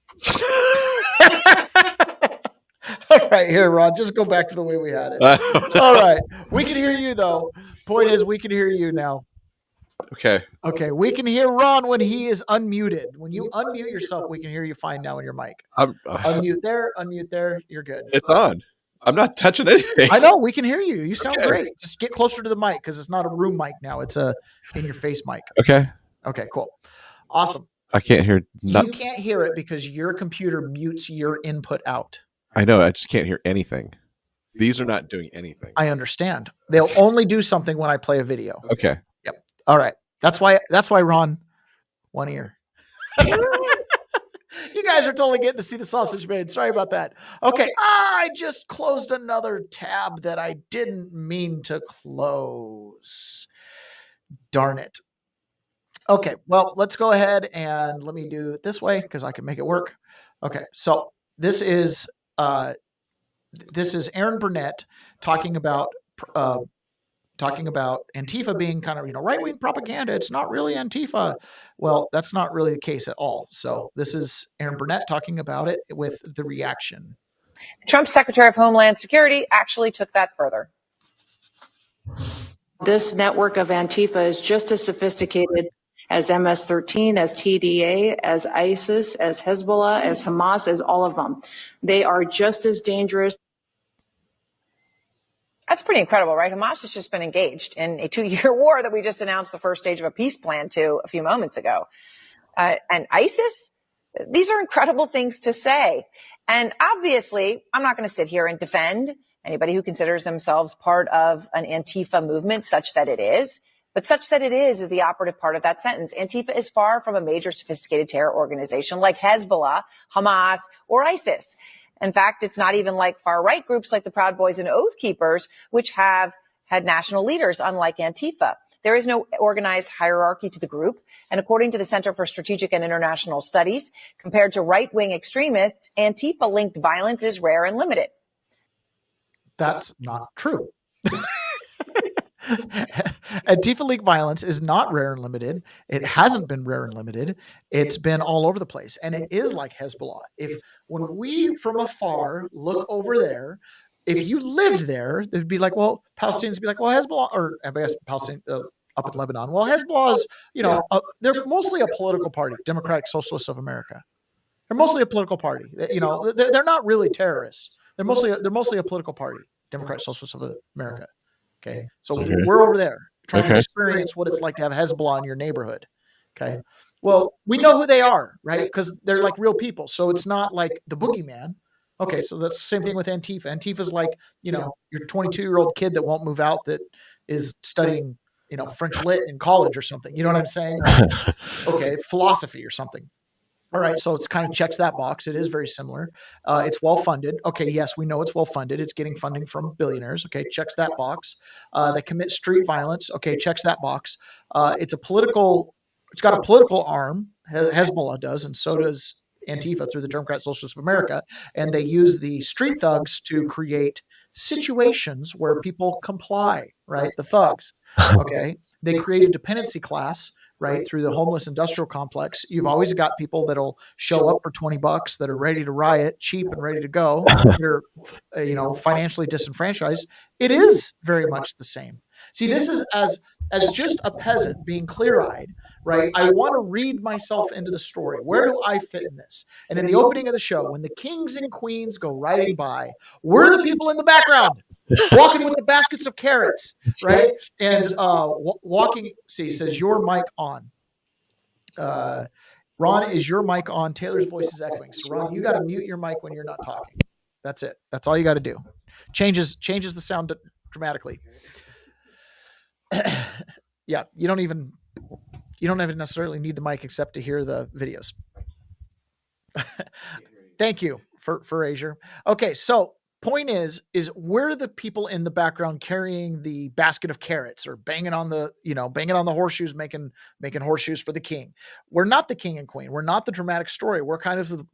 All right, here, Ron, just go back to the way we had it. All right. We can hear you, though. Point is, we can hear you now. Okay. Okay, we can hear Ron when he is unmuted. When you unmute yourself, we can hear you fine now on your mic. Unmute there. You're good. It's on. I'm not touching anything. I know. We can hear you. You sound great. Just get closer to the mic because it's not a room mic now. It's a in-your-face mic. Okay. Okay, cool. Awesome. I can't hear. You can't hear it because your computer mutes your input out. I know. I just can't hear anything. These are not doing anything. I understand. They'll only do something when I play a video. Okay. Yep. All right. That's why Ron, one ear. You guys are totally getting to see the sausage made. Sorry about that. Okay. I just closed another tab that I didn't mean to close. Darn it. Okay. Well, let's go ahead and let me do it this way because I can make it work. Okay. So this is this is Aaron Burnett talking about Antifa being kind of, right-wing propaganda. It's not really Antifa. Well, that's not really the case at all. So this is Aaron Burnett talking about it with the reaction. Trump's Secretary of Homeland Security actually took that further. This network of Antifa is just as sophisticated as MS-13, as TDA, as ISIS, as Hezbollah, as Hamas, as all of them. They are just as dangerous. That's pretty incredible, right? Hamas has just been engaged in a 2-year war that we just announced the first stage of a peace plan to a few moments ago. And ISIS, these are incredible things to say. And obviously, I'm not going to sit here and defend anybody who considers themselves part of an Antifa movement, such that it is. But such that it is the operative part of that sentence. Antifa is far from a major sophisticated terror organization like Hezbollah, Hamas, or ISIS. In fact, it's not even like far-right groups like the Proud Boys and Oath Keepers, which have had national leaders, unlike Antifa. There is no organized hierarchy to the group. And according to the Center for Strategic and International Studies, compared to right-wing extremists, Antifa-linked violence is rare and limited. That's not true. Antifa-linked violence is not rare and limited. It hasn't been rare and limited. It's been all over the place. And it is like Hezbollah. When we from afar look over there, if you lived there, they'd be like, well, Palestinians would be like, well, Hezbollah, or I guess Palestine up in Lebanon. Well, Hezbollah is, they're mostly a political party, Democratic Socialists of America. They're mostly a political party. They're not really terrorists. They're mostly a political party, Democratic Socialists of America. Okay, so we're over there trying to experience what it's like to have Hezbollah in your neighborhood. Okay, well, we know who they are, right? Because they're like real people. So it's not like the boogeyman. Okay, so that's the same thing with Antifa. Antifa's like, your 22-year-old kid that won't move out that is studying, French lit in college or something. You know what I'm saying? Okay, philosophy or something. All right, so it's kind of checks that box. It is very similar. It's well-funded. Okay, yes, we know it's well-funded. It's getting funding from billionaires. Okay, checks that box. They commit street violence. Okay, checks that box. It's got a political arm. Hezbollah does, and so does Antifa through the Democratic Socialists of America. And they use the street thugs to create situations where people comply, right? The thugs. Okay, they create a dependency class, right, through the homeless industrial complex. You've always got people that'll show up for $20 that are ready to riot, cheap and ready to go. They're, financially disenfranchised. It is very much the same. See, this is as just a peasant being clear-eyed, right? I want to read myself into the story. Where do I fit in this? And in the opening of the show, when the kings and queens go riding by, we're the people in the background, walking with the baskets of carrots, right? And walking. See, says your mic on. Ron, is your mic on? Taylor's voice is echoing. So Ron, you got to mute your mic when you're not talking. That's it. That's all you got to do. Changes the sound dramatically. Yeah, you don't even necessarily need the mic except to hear the videos. Thank you for Azure. Okay, so point is we're the people in the background carrying the basket of carrots or banging on the horseshoes, making horseshoes for the king. We're not the king and queen. We're not the dramatic story. We're kind of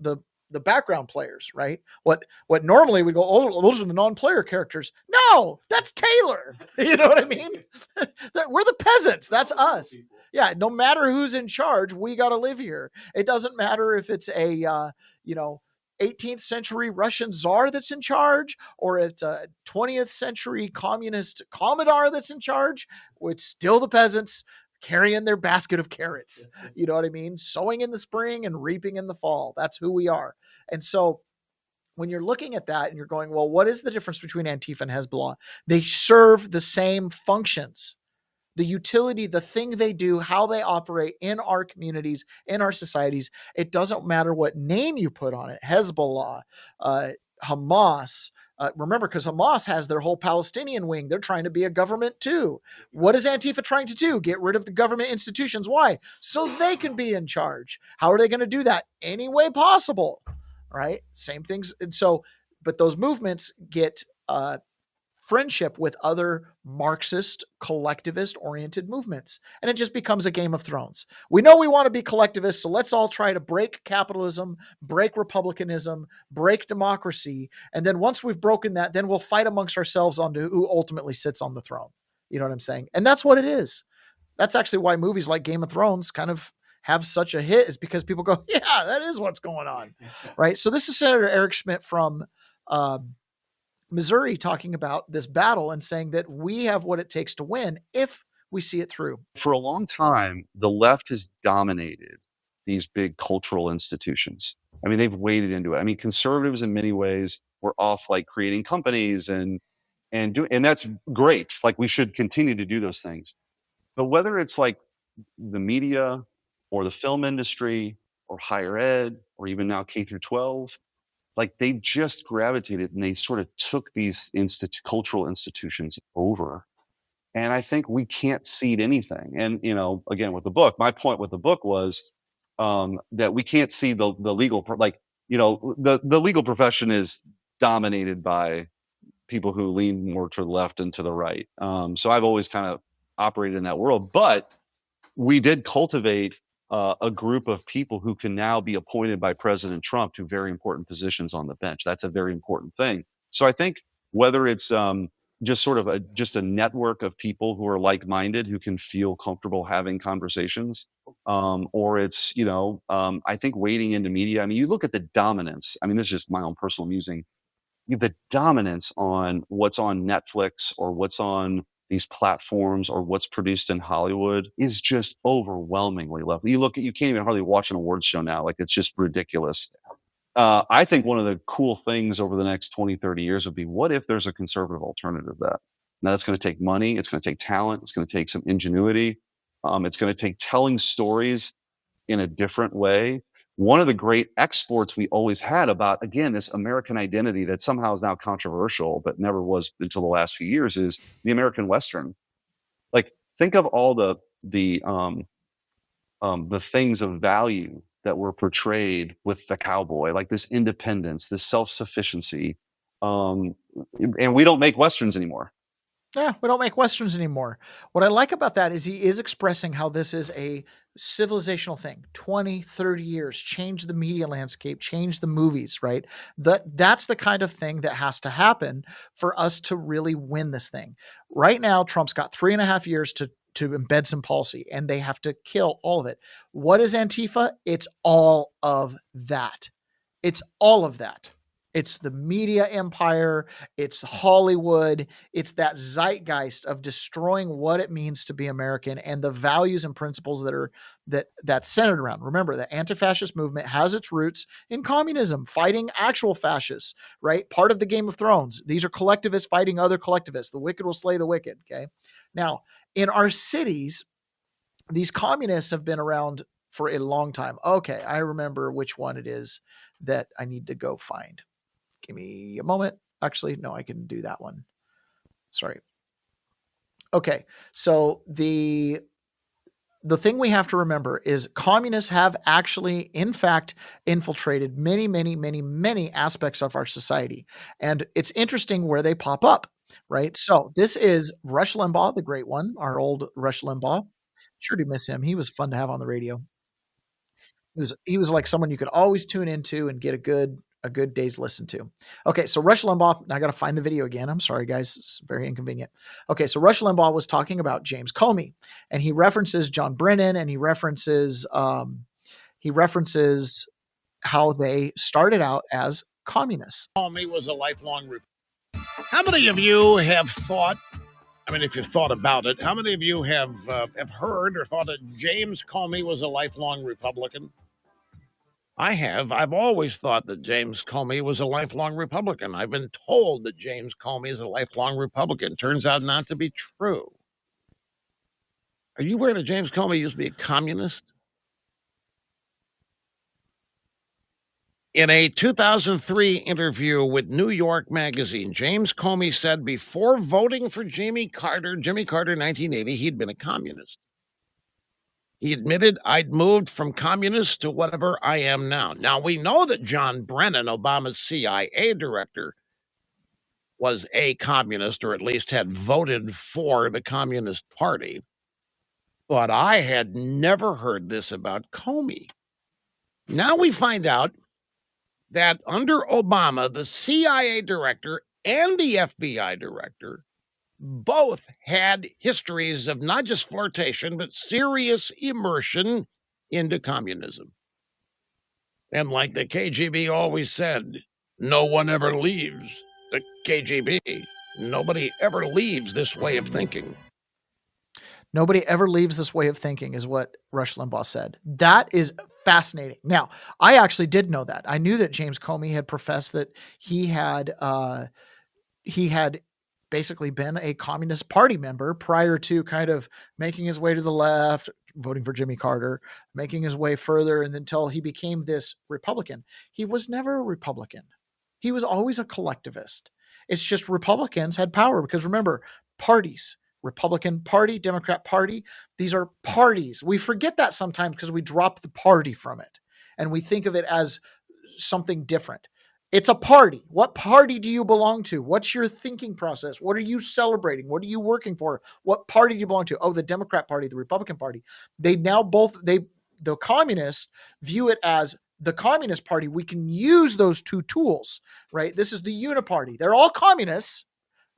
the background players, right? What normally we go, oh, those are the non-player characters. No, that's Taylor. You know what I mean? We're the peasants. That's us. Yeah. No matter who's in charge, we got to live here. It doesn't matter if it's a, 18th century Russian czar that's in charge, or it's a 20th century communist commodore that's in charge. It's still the peasants carrying their basket of carrots. You know what I mean? Sowing in the spring and reaping in the fall. That's who we are. And so when you're looking at that and you're going, well, what is the difference between Antifa and Hezbollah? They serve the same functions. The utility, the thing they do, how they operate in our communities, in our societies. It doesn't matter what name you put on it. Hezbollah, Hamas. Remember, because Hamas has their whole Palestinian wing. They're trying to be a government too. What is Antifa trying to do? Get rid of the government institutions. Why? So they can be in charge. How are they going to do that? Any way possible, right? Same things. And so, but those movements get friendship with other Marxist, collectivist oriented movements. And it just becomes a Game of Thrones. We know we want to be collectivists, so let's all try to break capitalism, break republicanism, break democracy. And then once we've broken that, then we'll fight amongst ourselves on who ultimately sits on the throne. You know what I'm saying? And that's what it is. That's actually why movies like Game of Thrones kind of have such a hit, is because people go, yeah, that is what's going on. Right. So this is Senator Eric Schmidt from Missouri talking about this battle and saying that we have what it takes to win if we see it through. For a long time, the left has dominated these big cultural institutions. I mean, they've waded into it. I mean, conservatives in many ways were off like creating companies and that's great. Like, we should continue to do those things. But whether it's like the media or the film industry or higher ed or even now K through 12, like, they just gravitated and they sort of took these cultural institutions over. And I think we can't cede anything. And, you know, again, with the book, my point with the book was that we can't see the legal, the legal profession is dominated by people who lean more to the left and to the right. So I've always kind of operated in that world, but we did cultivate a group of people who can now be appointed by President Trump to very important positions on the bench. That's a very important thing. So I think whether it's just sort of just a network of people who are like-minded, who can feel comfortable having conversations, or it's, I think wading into media. I mean, you look at the dominance. I mean, this is just my own personal musing. The dominance on what's on Netflix or what's on these platforms or what's produced in Hollywood is just overwhelmingly left. You can't even hardly watch an awards show now. Like, it's just ridiculous. I think one of the cool things over the next 20, 30 years would be, what if there's a conservative alternative to that? Now, that's going to take money. It's going to take talent. It's going to take some ingenuity. It's going to take telling stories in a different way. One of the great exports we always had about, again, this American identity that somehow is now controversial, but never was until the last few years, is the American Western. Like, think of all the things of value that were portrayed with the cowboy, like this independence, this self-sufficiency. And we don't make Westerns anymore. Yeah, we don't make Westerns anymore. What I like about that is he is expressing how this is a civilizational thing. 20, 30 years, change the media landscape, change the movies, right? That's the kind of thing that has to happen for us to really win this thing. Right now, Trump's got 3.5 years to embed some policy, and they have to kill all of it. What is Antifa? It's all of that. It's all of that. It's the media empire. It's Hollywood. It's that zeitgeist of destroying what it means to be American and the values and principles that's centered around. Remember, the anti-fascist movement has its roots in communism, fighting actual fascists, right? Part of the Game of Thrones. These are collectivists fighting other collectivists. The wicked will slay the wicked. Okay. Now, in our cities, these communists have been around for a long time. Okay, I remember which one it is that I need to go find. Give me a moment. Actually, no, I can do that one. Sorry. Okay, so the thing we have to remember is communists have actually, in fact, infiltrated many, many, many, many aspects of our society. And it's interesting where they pop up, right? So this is Rush Limbaugh, the great one, our old Rush Limbaugh. Sure do miss him. He was fun to have on the radio. He was like someone you could always tune into and get a good day's listen to. Okay, so Rush Limbaugh, I got to find the video again. I'm sorry, guys. It's very inconvenient. Okay, so Rush Limbaugh was talking about James Comey, and he references John Brennan, and he references how they started out as communists. Comey was a lifelong Republican. How many of you have thought, I mean, if you've thought about it, how many of you have heard or thought that James Comey was a lifelong Republican? I have. I've always thought that James Comey was a lifelong Republican. I've been told that James Comey is a lifelong Republican. Turns out not to be true. Are you aware that James Comey used to be a communist? In a 2003 interview with New York Magazine, James Comey said before voting for Jimmy Carter in 1980, he'd been a communist. He admitted, I'd moved from communist to whatever I am now. Now, we know that John Brennan, Obama's CIA director, was a communist, or at least had voted for the Communist Party. But I had never heard this about Comey. Now we find out that under Obama, the CIA director and the FBI director both had histories of not just flirtation, but serious immersion into communism. And like the KGB always said, no one ever leaves the KGB. Nobody ever leaves this way of thinking. Nobody ever leaves this way of thinking is what Rush Limbaugh said. That is fascinating. Now, I actually did know that. I knew that James Comey had professed that he had basically been a Communist Party member prior to kind of making his way to the left, voting for Jimmy Carter, making his way further, and until he became this Republican. He was never a Republican. He was always a collectivist. It's just Republicans had power because remember, parties, Republican Party, Democrat Party, these are parties. We forget that sometimes because we drop the party from it and we think of it as something different. It's a party. What party do you belong to? What's your thinking process? What are you celebrating? What are you working for? What party do you belong to? Oh, the Democrat Party, the Republican Party. They now the communists view it as the Communist Party. We can use those two tools, right? This is the uniparty. They're all communists,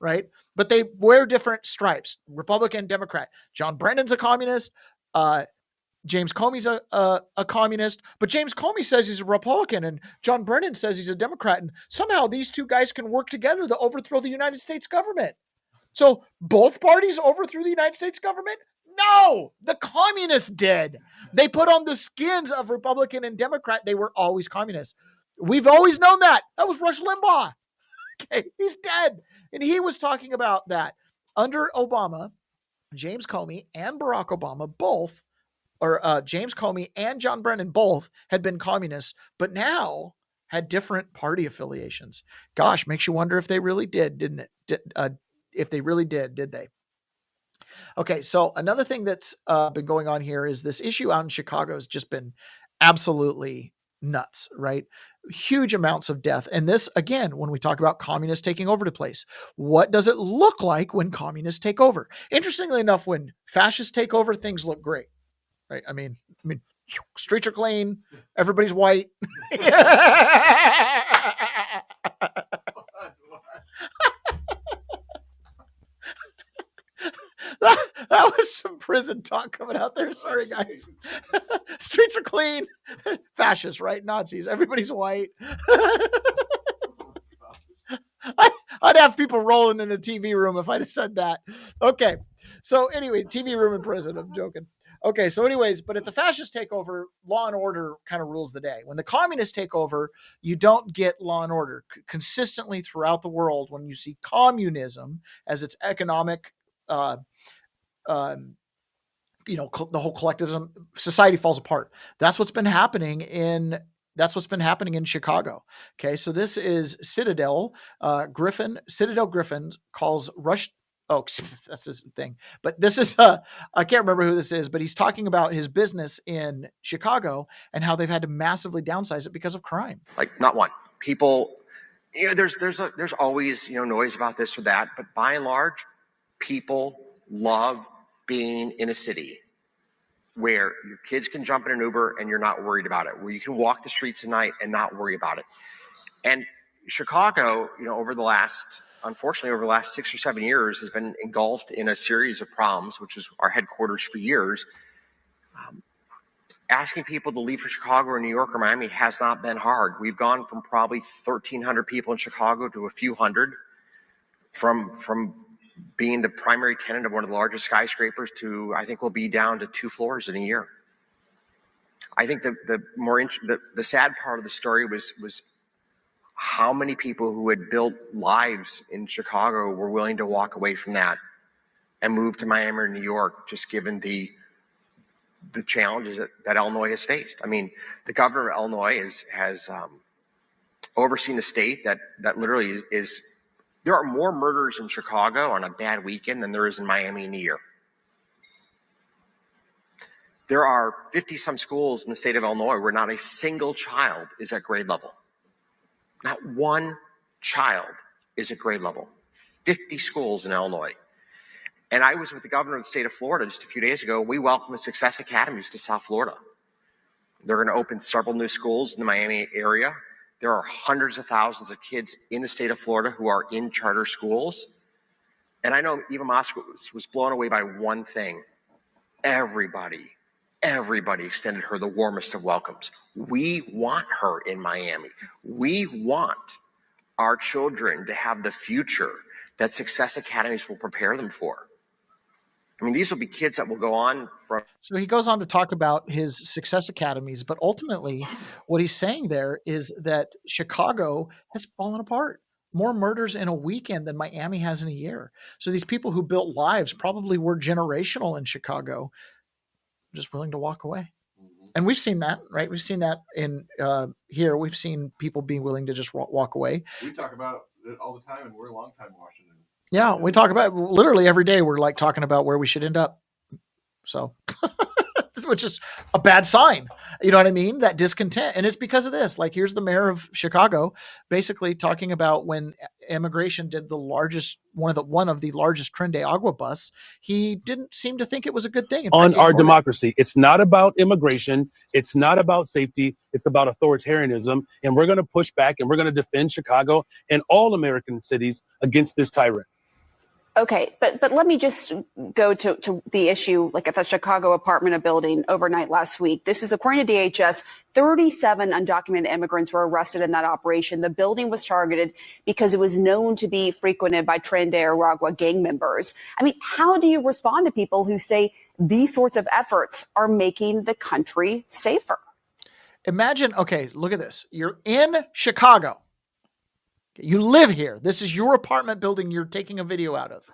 right? But they wear different stripes, Republican, Democrat. John Brennan's a communist. James Comey's a communist, but James Comey says he's a Republican and John Brennan says he's a Democrat. And somehow these two guys can work together to overthrow the United States government. So both parties overthrew the United States government? No, the communists did. They put on the skins of Republican and Democrat. They were always communists. We've always known that. That was Rush Limbaugh. Okay, he's dead. And he was talking about that. Under Obama, James Comey and Barack Obama both, or James Comey and John Brennan both had been communists, but now had different party affiliations. Gosh, makes you wonder if they really did, didn't it? If they really did they? Okay, so another thing that's been going on here is this issue out in Chicago has just been absolutely nuts, right? Huge amounts of death. And this, again, when we talk about communists taking over the place, what does it look like when communists take over? Interestingly enough, when fascists take over, things look great. Right? I mean, streets are clean. Everybody's white. That was some prison talk coming out there. Sorry, guys. Streets are clean. Fascists, right? Nazis. Everybody's white. I'd have people rolling in the TV room if I'd have said that. Okay. So anyway, TV room in prison. I'm joking. Okay, so anyways, but if the fascists take over, law and order kind of rules the day. When the communists take over, you don't get law and order. Consistently throughout the world, when you see communism as its economic, the whole collectivism, society falls apart. That's what's been happening in Chicago. Okay, so this is Citadel Griffin calls Rush. Oh, that's his thing. But this is, I can't remember who this is, but he's talking about his business in Chicago and how they've had to massively downsize it because of crime. Like, not one. People, there's always, noise about this or that, but by and large, people love being in a city where your kids can jump in an Uber and you're not worried about it, where you can walk the streets at night and not worry about it. And Chicago, unfortunately, over the last 6 or 7 years, has been engulfed in a series of problems, which is our headquarters for years. Asking people to leave for Chicago or New York or Miami has not been hard. We've gone from probably 1,300 people in Chicago to a few hundred, from being the primary tenant of one of the largest skyscrapers to, I think we'll be down to 2 floors in a year. I think the sad part of the story was how many people who had built lives in Chicago were willing to walk away from that and move to Miami or New York, just given the challenges that Illinois has faced. I mean, the governor of Illinois has overseen a state that literally is, there are more murders in Chicago on a bad weekend than there is in Miami in a year. There are 50-some schools in the state of Illinois where not a single child is at grade level. Not one child is at grade level. 50 schools in Illinois. And I was with the governor of the state of Florida just a few days ago. We welcomed Success Academies to South Florida. They're going to open several new schools in the Miami area. There are hundreds of thousands of kids in the state of Florida who are in charter schools. And I know Eva Moskowitz was blown away by one thing. Everybody extended her the warmest of welcomes. We want her in Miami. We want our children to have the future that Success Academies will prepare them for. I mean, these will be kids that will go on from. So he goes on to talk about his Success Academies, but ultimately what he's saying there is that Chicago has fallen apart. More murders in a weekend than Miami has in a year. So these people who built lives probably were generational in Chicago, just willing to walk away. And we've seen that, right? We've seen that in here. We've seen people being willing to just walk away. We talk about it all the time, and we're a long time Washington. Yeah, we talk about literally every day. We're like talking about where we should end up. So, which is a bad sign. You know what I mean? That discontent. And it's because of this. Like, here's the mayor of Chicago basically talking about when immigration did the largest, one of the largest Tren de Agua busts. He didn't seem to think it was a good thing. In on fact, our democracy. It's not about immigration. It's not about safety. It's about authoritarianism. And we're going to push back and we're going to defend Chicago and all American cities against this tyrant. Okay, but let me just go to the issue, like at the Chicago apartment building overnight last week. This is, according to DHS, 37 undocumented immigrants were arrested in that operation. The building was targeted because it was known to be frequented by Tren de Aragua gang members. I mean, how do you respond to people who say these sorts of efforts are making the country safer? Imagine, okay, look at this. You're in Chicago. You live here. This is your apartment building you're taking a video out of.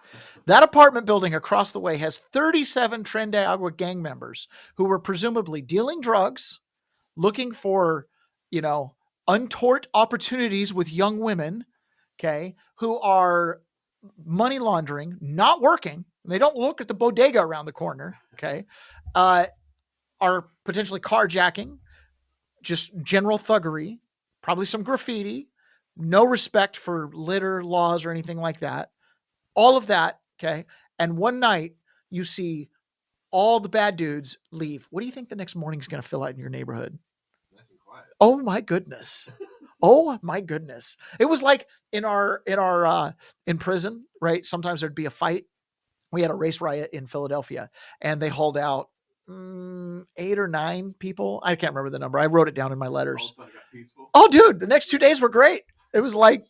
That apartment building across the way has 37 Tren de Agua gang members who were presumably dealing drugs, looking for, untoward opportunities with young women, okay, who are money laundering, not working. They don't look at the bodega around the corner, okay, are potentially carjacking, just general thuggery, probably some graffiti, no respect for litter laws or anything like that. All of that, okay? And one night you see all the bad dudes leave. What do you think the next morning is going to fill out in your neighborhood? Nice and quiet. Oh my goodness. Oh my goodness. It was like in prison, right? Sometimes there'd be a fight. We had a race riot in Philadelphia and they hauled out 8 or 9 people. I can't remember the number. I wrote it down in my letters. Oh dude, the next 2 days were great. It was like,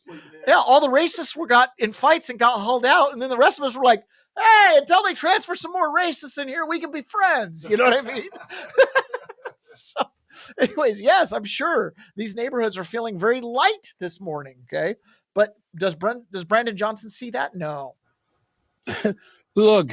yeah, all the racists got in fights and got hauled out. And then the rest of us were like, hey, until they transfer some more racists in here, we can be friends. You know what I mean? So anyways, yes, I'm sure these neighborhoods are feeling very light this morning. Okay. But does Brandon Johnson see that? No. Look,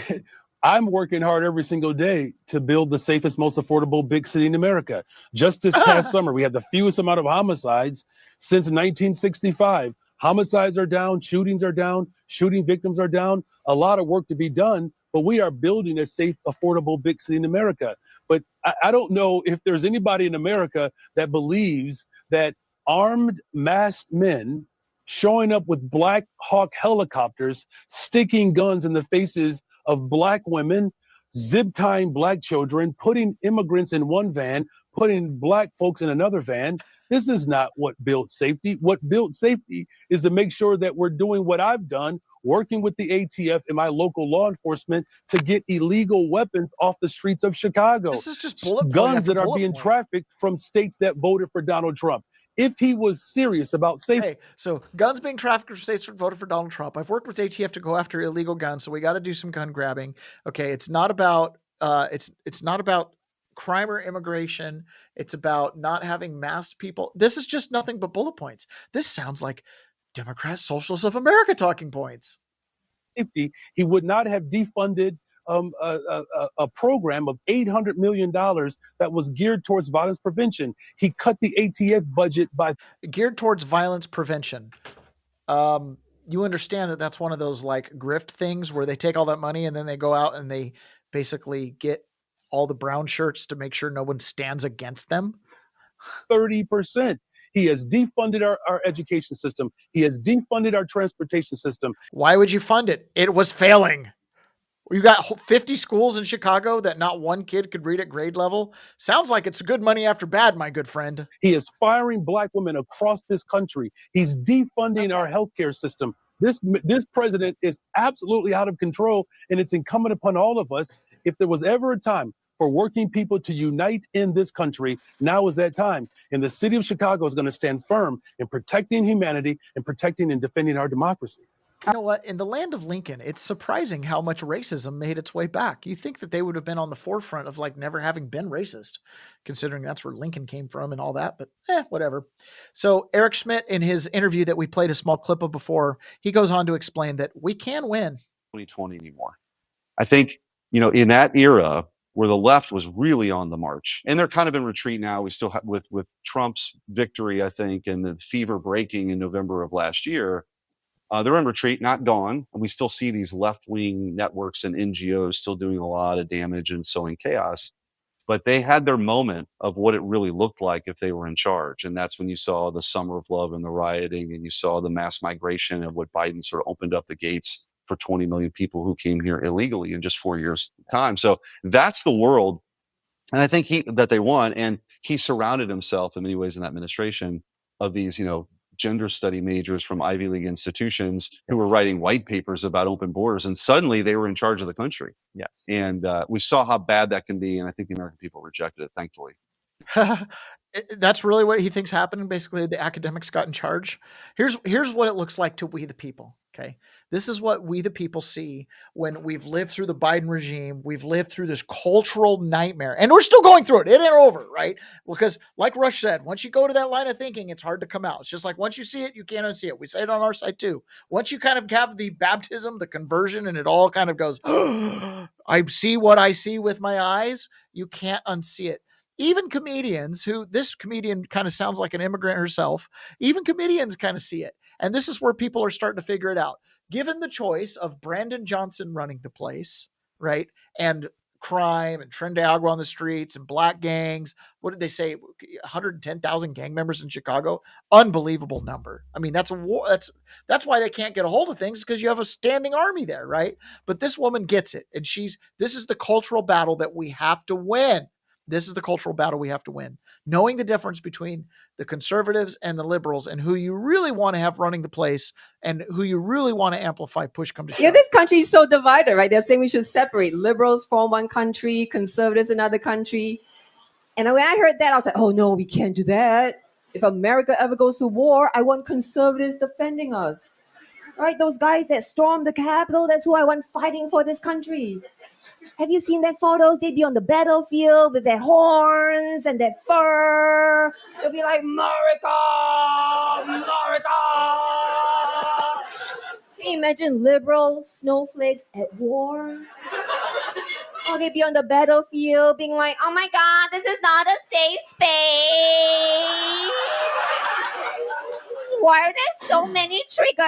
I'm working hard every single day to build the safest, most affordable big city in America. Just this past summer, we had the fewest amount of homicides since 1965. Homicides are down, shootings are down, shooting victims are down. A lot of work to be done, but we are building a safe, affordable big city in America. But I don't know if there's anybody in America that believes that armed, masked men showing up with Black Hawk helicopters, sticking guns in the faces of Black women, zip tying Black children, putting immigrants in one van, putting Black folks in another van. This is not what built safety. What built safety is to make sure that we're doing what I've done, working with the ATF and my local law enforcement to get illegal weapons off the streets of Chicago. This is just bullet point guns after that are bullet being point. trafficked from states that voted for Donald Trump. If he was serious about safety. Hey, so guns being trafficked from states that voted for Donald Trump. I've worked with ATF to go after illegal guns, so we got to do some gun grabbing. Okay, it's not about it's not about crime or immigration. It's about not having masked people. This is just nothing but bullet points. This sounds like Democrats, Socialists of America talking points. Safety, he would not have defunded a program of $800 million that was geared towards violence prevention. He cut the ATF budget by geared towards violence prevention. You understand that that's one of those like grift things where they take all that money and then they go out and they basically get all the brown shirts to make sure no one stands against them. 30%. He has defunded our education system. He has defunded our transportation system. Why would you fund it? It was failing. You got 50 schools in Chicago that not one kid could read at grade level. Sounds like it's good money after bad, my good friend. He is firing black women across this country. He's defunding our healthcare system. This president is absolutely out of control, and it's incumbent upon all of us. If there was ever a time for working people to unite in this country, now is that time. And the city of Chicago is going to stand firm in protecting humanity and protecting and defending our democracy. You know what? In the land of Lincoln, it's surprising how much racism made its way back. You think that they would have been on the forefront of like never having been racist, considering that's where Lincoln came from and all that, but whatever. So Eric Schmidt, in his interview that we played a small clip of before, he goes on to explain that we can win. 2020 anymore. I think, in that era where the left was really on the march, and they're kind of in retreat now. We still have with Trump's victory, I think, and the fever breaking in November of last year. They're in retreat, not gone. And we still see these left-wing networks and NGOs still doing a lot of damage and sowing chaos. But they had their moment of what it really looked like if they were in charge. And that's when you saw the summer of love and the rioting, and you saw the mass migration of what Biden sort of opened up the gates for 20 million people who came here illegally in just 4 years' time. So that's the world. And I think that they won. And he surrounded himself in many ways in that administration of these, gender study majors from Ivy League institutions who were writing white papers about open borders, and suddenly they were in charge of the country. Yes. And we saw how bad that can be, and I think the American people rejected it, thankfully. That's really what he thinks happened. Basically, the academics got in charge. Here's what it looks like to we the people. Okay. This is what we the people see when we've lived through the Biden regime. We've lived through this cultural nightmare, and we're still going through it. It ain't over, right? Because like Rush said, once you go to that line of thinking, it's hard to come out. It's just like once you see it, you can't unsee it. We say it on our side too. Once you kind of have the baptism, the conversion, and it all kind of goes, I see what I see with my eyes. You can't unsee it. Even comedians this comedian kind of sounds like an immigrant herself, even comedians kind of see it. And this is where people are starting to figure it out. Given the choice of Brandon Johnson running the place, right? And crime and Tren de Agua on the streets and black gangs. What did they say? 110,000 gang members in Chicago. Unbelievable number. I mean, that's a war. That's why they can't get a hold of things, because you have a standing army there, right? But this woman gets it. And this is the cultural battle that we have to win. This is the cultural battle we have to win. Knowing the difference between the conservatives and the liberals, and who you really want to have running the place, and who you really want to amplify push come to shove. Yeah, this country is so divided, right? They're saying we should separate liberals from one country, conservatives another country. And when I heard that, I was like, oh no, we can't do that. If America ever goes to war, I want conservatives defending us. Right? Those guys that stormed the Capitol, that's who I want fighting for this country. Have you seen their photos? They'd be on the battlefield with their horns and their fur. They'll be like, America, America. Can you imagine liberal snowflakes at war? Oh, they'd be on the battlefield being like, oh my God, this is not a safe space. Why are there so many triggers?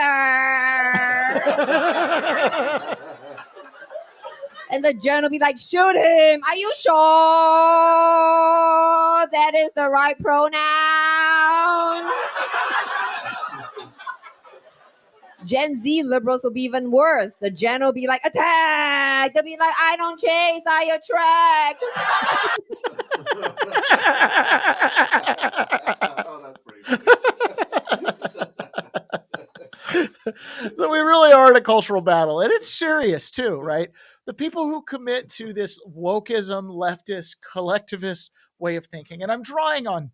And the general be like, shoot him. Are you sure that is the right pronoun? Gen Z liberals will be even worse. The general will be like, attack. They'll be like, I don't chase, I attract. So we really are in a cultural battle, and it's serious too, right? The people who commit to this wokeism, leftist, collectivist way of thinking, and I'm drawing on,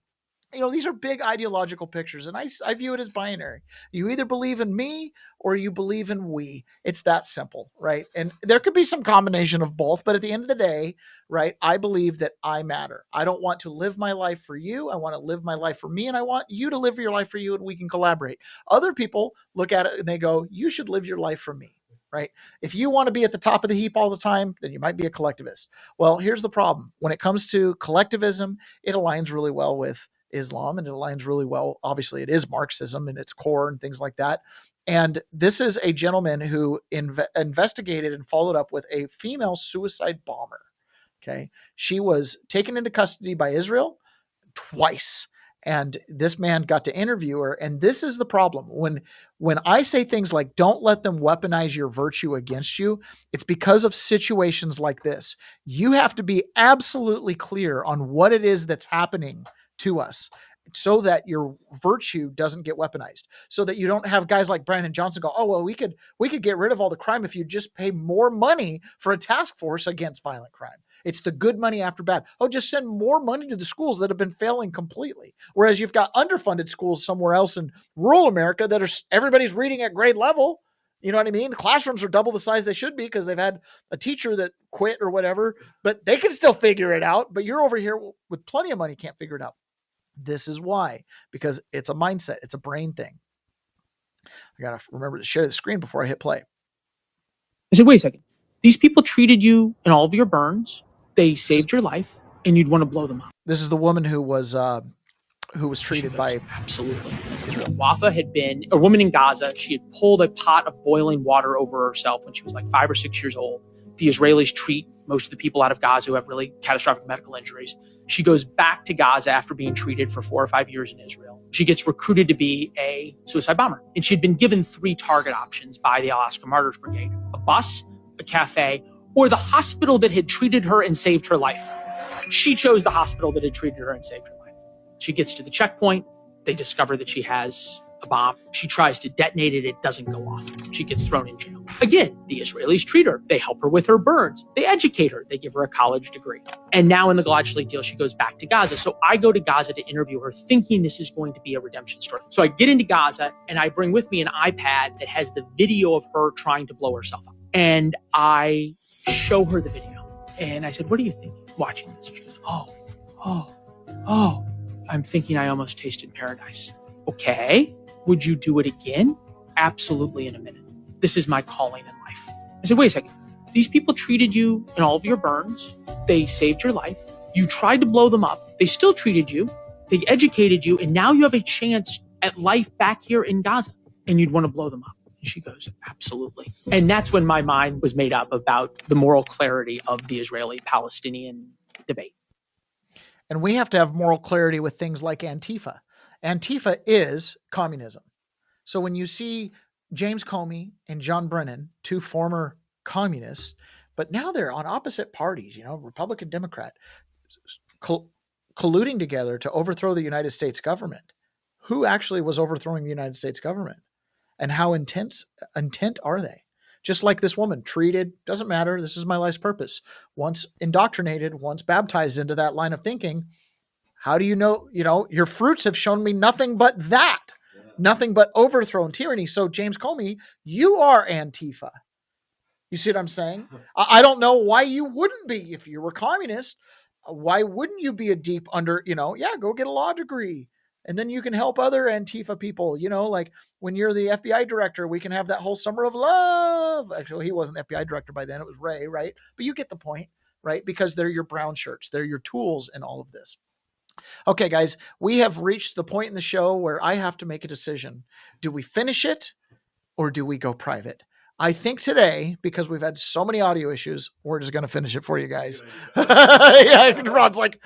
these are big ideological pictures, and I view it as binary. You either believe in me or you believe in we. It's that simple, right? And there could be some combination of both, but at the end of the day, right, I believe that I matter. I don't want to live my life for you. I want to live my life for me, and I want you to live your life for you, and we can collaborate. Other people look at it and they go, you should live your life for me. Right? If you want to be at the top of the heap all the time, then you might be a collectivist. Well, here's the problem. When it comes to collectivism, it aligns really well with Islam, and it aligns really well. Obviously, it is Marxism in its core and things like that. And this is a gentleman who investigated and followed up with a female suicide bomber. Okay. She was taken into custody by Israel twice. And this man got to interview her. And this is the problem. When I say things like, don't let them weaponize your virtue against you, it's because of situations like this. You have to be absolutely clear on what it is that's happening to us, so that your virtue doesn't get weaponized, so that you don't have guys like Brandon Johnson go, oh, well, we could get rid of all the crime if you just pay more money for a task force against violent crime. It's the good money after bad. Oh, just send more money to the schools that have been failing completely. Whereas you've got underfunded schools somewhere else in rural America that everybody's reading at grade level. You know what I mean? The classrooms are double the size they should be because they've had a teacher that quit or whatever, but they can still figure it out. But you're over here with plenty of money, can't figure it out. This is why, because it's a mindset. It's a brain thing. I got to remember to share the screen before I hit play. I said, wait a second. These people treated you in all of your burns. They saved your life, and you'd want to blow them up. This is the woman who was treated by... Absolutely. Wafa had been a woman in Gaza. She had pulled a pot of boiling water over herself when she was like 5 or 6 years old. The Israelis treat most of the people out of Gaza who have really catastrophic medical injuries. She goes back to Gaza after being treated for 4 or 5 years in Israel. She gets recruited to be a suicide bomber. And she'd been given 3 target options by the Alaska Martyrs Brigade: a bus, a cafe, or the hospital that had treated her and saved her life. She chose the hospital that had treated her and saved her life. She gets to the checkpoint. They discover that she has a bomb. She tries to detonate it. It doesn't go off. She gets thrown in jail. Again, the Israelis treat her. They help her with her burns. They educate her. They give her a college degree. And now in the Gladstone deal, she goes back to Gaza. So I go to Gaza to interview her thinking this is going to be a redemption story. So I get into Gaza and I bring with me an iPad that has the video of her trying to blow herself up. And I show her the video. And I said, what do you think watching this? She goes, oh, I'm thinking I almost tasted paradise. Okay. Would you do it again? Absolutely, in a minute. This is my calling in life. I said, wait a second. These people treated you in all of your burns. They saved your life. You tried to blow them up. They still treated you. They educated you. And now you have a chance at life back here in Gaza. And you'd want to blow them up. And she goes, absolutely. And that's when my mind was made up about the moral clarity of the Israeli-Palestinian debate. And we have to have moral clarity with things like Antifa. Antifa is communism. So when you see James Comey and John Brennan, 2 former communists, but now they're on opposite parties, Republican, Democrat, colluding together to overthrow the United States government. Who actually was overthrowing the United States government? And how intent are they? Just like this woman, treated, doesn't matter, this is my life's purpose. Once indoctrinated, once baptized into that line of thinking, how do you know, your fruits have shown me nothing but that, nothing but overthrow and tyranny. So James Comey, you are Antifa. You see what I'm saying? I don't know why you wouldn't be. If you were communist, why wouldn't you be a deep under, go get a law degree. And then you can help other Antifa people, like when you're the FBI director, we can have that whole summer of love. Actually, he wasn't FBI director by then. It was Ray, right? But you get the point, right? Because they're your brown shirts. They're your tools in all of this. Okay, guys, we have reached the point in the show where I have to make a decision. Do we finish it or do we go private? I think today, because we've had so many audio issues, we're just going to finish it for you guys. Yeah, Rod's like,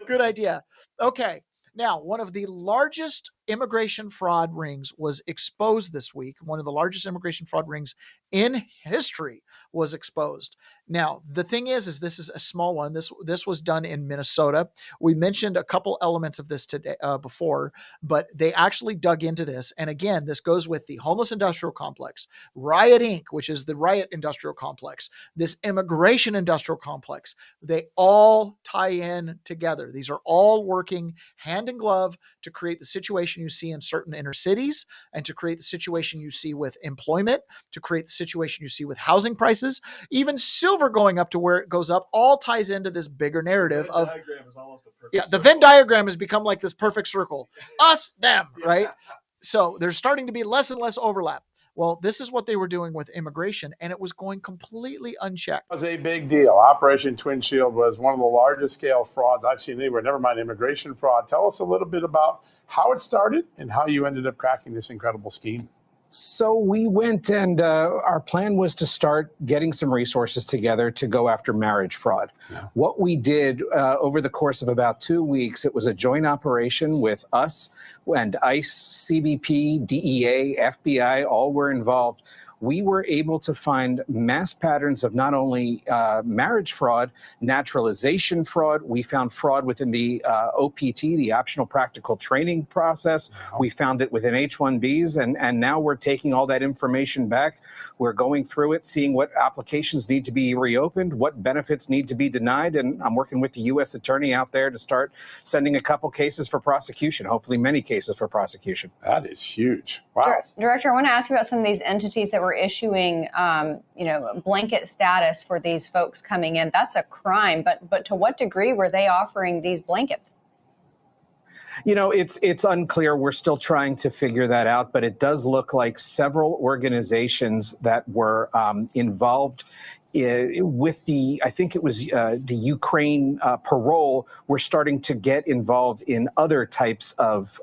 good idea. Okay. Now, one of the largest immigration fraud rings was exposed this week. One of the largest immigration fraud rings in history was exposed. Now, the thing is this is a small one. This was done in Minnesota. We mentioned a couple elements of this today before, but they actually dug into this. And again, this goes with the homeless industrial complex, Riot Inc., which is the riot industrial complex, this immigration industrial complex. They all tie in together. These are all working hand in glove to create the situation you see in certain inner cities and to create the situation you see with employment, to create the situation you see with housing prices, even silver going up to where it goes up, all ties into this bigger narrative of, the Venn diagram has become like this perfect circle, us, them, right? So there's starting to be less and less overlap. Well, this is what they were doing with immigration, and it was going completely unchecked. It was a big deal. Operation Twin Shield was one of the largest scale frauds I've seen anywhere, never mind immigration fraud. Tell us a little bit about how it started and how you ended up cracking this incredible scheme. So we went and our plan was to start getting some resources together to go after marriage fraud. Yeah. What we did over the course of about 2 weeks, it was a joint operation with us and ICE, CBP, DEA, FBI, all were involved. We were able to find mass patterns of not only marriage fraud, naturalization fraud. We found fraud within the OPT, the optional practical training process. Wow. We found it within H-1Bs, and now we're taking all that information back. We're going through it, seeing what applications need to be reopened, what benefits need to be denied, and I'm working with the U.S. attorney out there to start sending a couple cases for prosecution, hopefully many cases for prosecution. That is huge. Wow. Director, I want to ask you about some of these entities that were issuing, blanket status for these folks coming in. That's a crime, but to what degree were they offering these blankets? It's unclear. We're still trying to figure that out, but it does look like several organizations that were involved with I think it was the Ukraine parole, were starting to get involved in other types of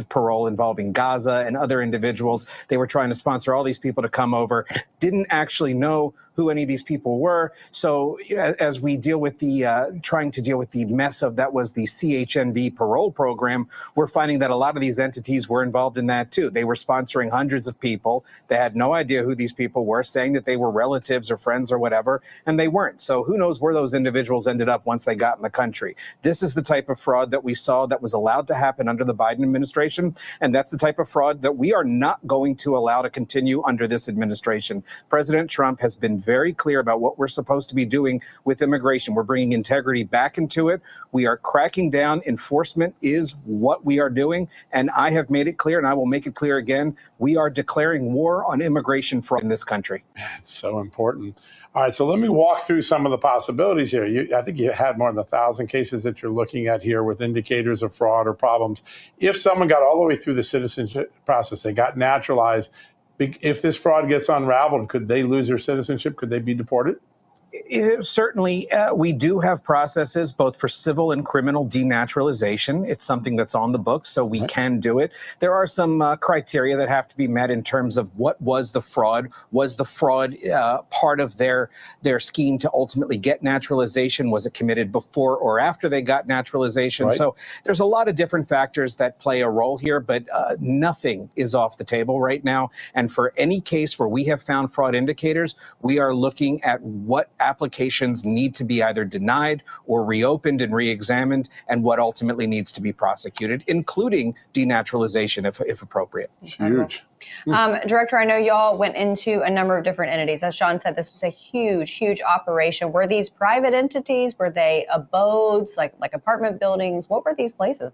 parole involving Gaza and other individuals. They were trying to sponsor all these people to come over, didn't actually know who any of these people were. So as we deal with trying to deal with the mess of that was the CHNV parole program, we're finding that a lot of these entities were involved in that too. They were sponsoring hundreds of people. They had no idea who these people were, saying that they were relatives or friends or whatever, and they weren't. So who knows where those individuals ended up once they got in the country. This is the type of fraud that we saw that was allowed to happen under the Biden administration, and that's the type of fraud that we are not going to allow to continue under this administration. President Trump has been very clear about what we're supposed to be doing with immigration. We're bringing integrity back into it. We are cracking down. Enforcement is what we are doing. And I have made it clear, and I will make it clear again, we are declaring war on immigration fraud in this country. It's so important. All right, so let me walk through some of the possibilities here. I think you had more than 1,000 cases that you're looking at here with indicators of fraud or problems. If someone got all the way through the citizenship process, they got naturalized, if this fraud gets unraveled, could they lose their citizenship? Could they be deported? Certainly, we do have processes both for civil and criminal denaturalization. It's something that's on the books, so we can do it. There are some criteria that have to be met in terms of what was the fraud. Was the fraud part of their scheme to ultimately get naturalization? Was it committed before or after they got naturalization? Right. So there's a lot of different factors that play a role here, but nothing is off the table right now. And for any case where we have found fraud indicators, we are looking at what applications need to be either denied or reopened and re-examined, and what ultimately needs to be prosecuted, including denaturalization if appropriate. Huge. Director, I know y'all went into a number of different entities. As Sean said, this was a huge, huge operation. Were these private entities? Were they abodes, like apartment buildings? What were these places?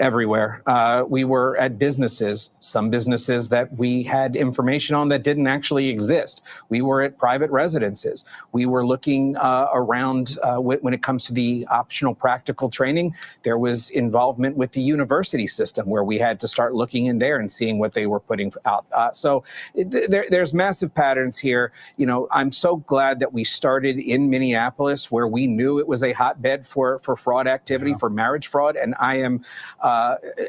Everywhere. We were at businesses, some businesses that we had information on that didn't actually exist. We were at private residences. We were looking around when it comes to the optional practical training. There was involvement with the university system where we had to start looking in there and seeing what they were putting out. So there's massive patterns here. I'm so glad that we started in Minneapolis, where we knew it was a hotbed for fraud activity, for marriage fraud. And I am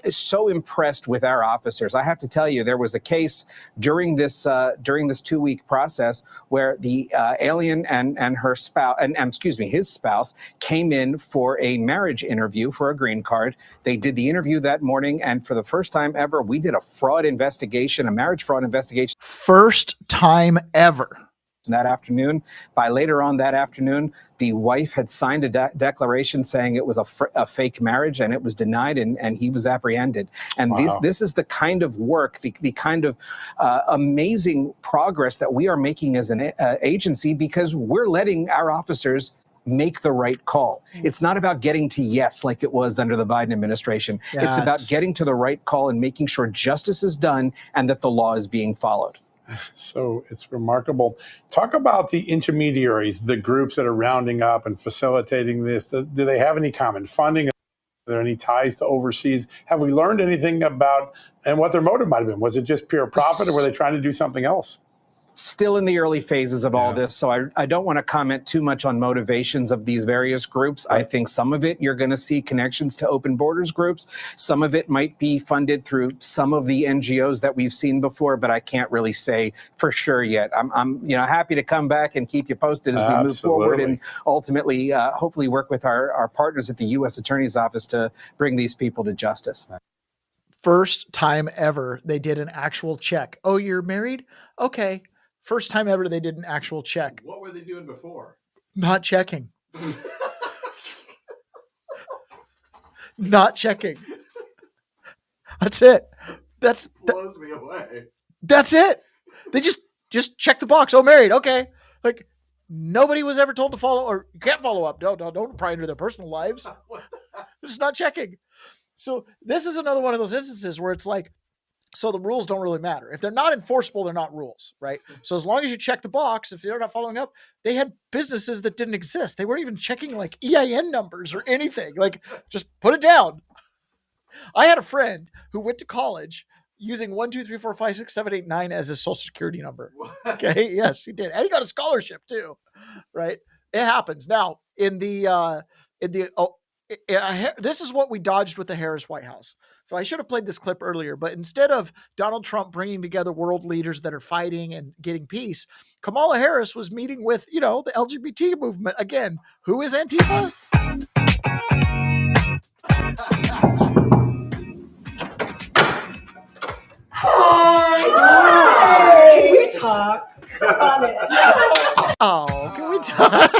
so impressed with our officers. I have to tell you, there was a case during this 2-week process where the alien and her spouse, his spouse, came in for a marriage interview for a green card. They did the interview that morning, and for the first time ever, we did a fraud investigation, a marriage fraud investigation. First time ever. That afternoon. By later on that afternoon, the wife had signed a declaration saying it was a fake marriage, and it was denied, and he was apprehended. And this is the kind of work, the kind of amazing progress that we are making as an agency, because we're letting our officers make the right call. It's not about getting to yes like it was under the Biden administration. Yes. It's about getting to the right call and making sure justice is done and that the law is being followed. So it's remarkable. Talk about the intermediaries, the groups that are rounding up and facilitating this. Do they have any common funding? Are there any ties to overseas? Have we learned anything about and what their motive might have been? Was it just pure profit, or were they trying to do something else? still in the early phases of all this, so I don't want to comment too much on motivations of these various groups. I think some of it you're going to see connections to open borders groups. Some of it might be funded through some of the NGOs that we've seen before, but I can't really say for sure yet. I'm happy to come back and keep you posted as we move forward and ultimately hopefully work with our partners at the U.S. Attorney's Office to bring these people to justice. First time ever they did an actual check. Oh, you're married? Okay. First time ever they did an actual check. What were they doing before? Not checking. Not checking. That's it. Blows me away. That's it. They just check the box. Oh, married. Okay. Like nobody was ever told to follow, or you can't follow up. No, don't pry into their personal lives. Just not checking. So this is another one of those instances where it's like, so the rules don't really matter. If they're not enforceable, they're not rules, right? So as long as you check the box, if you're not following up, they had businesses that didn't exist. They weren't even checking like EIN numbers or anything. Like just put it down. I had a friend who went to college using 1, 2, 3, 4, 5, 6, 7, 8, 9 as his social security number. Okay. Yes, he did. And he got a scholarship too, right? It happens. Now this is what we dodged with the Harris White House. So I should have played this clip earlier, but instead of Donald Trump bringing together world leaders that are fighting and getting peace, Kamala Harris was meeting with, the LGBT movement. Again, who is Antifa? Hi. Can we talk about it? Yes. Oh, can we talk?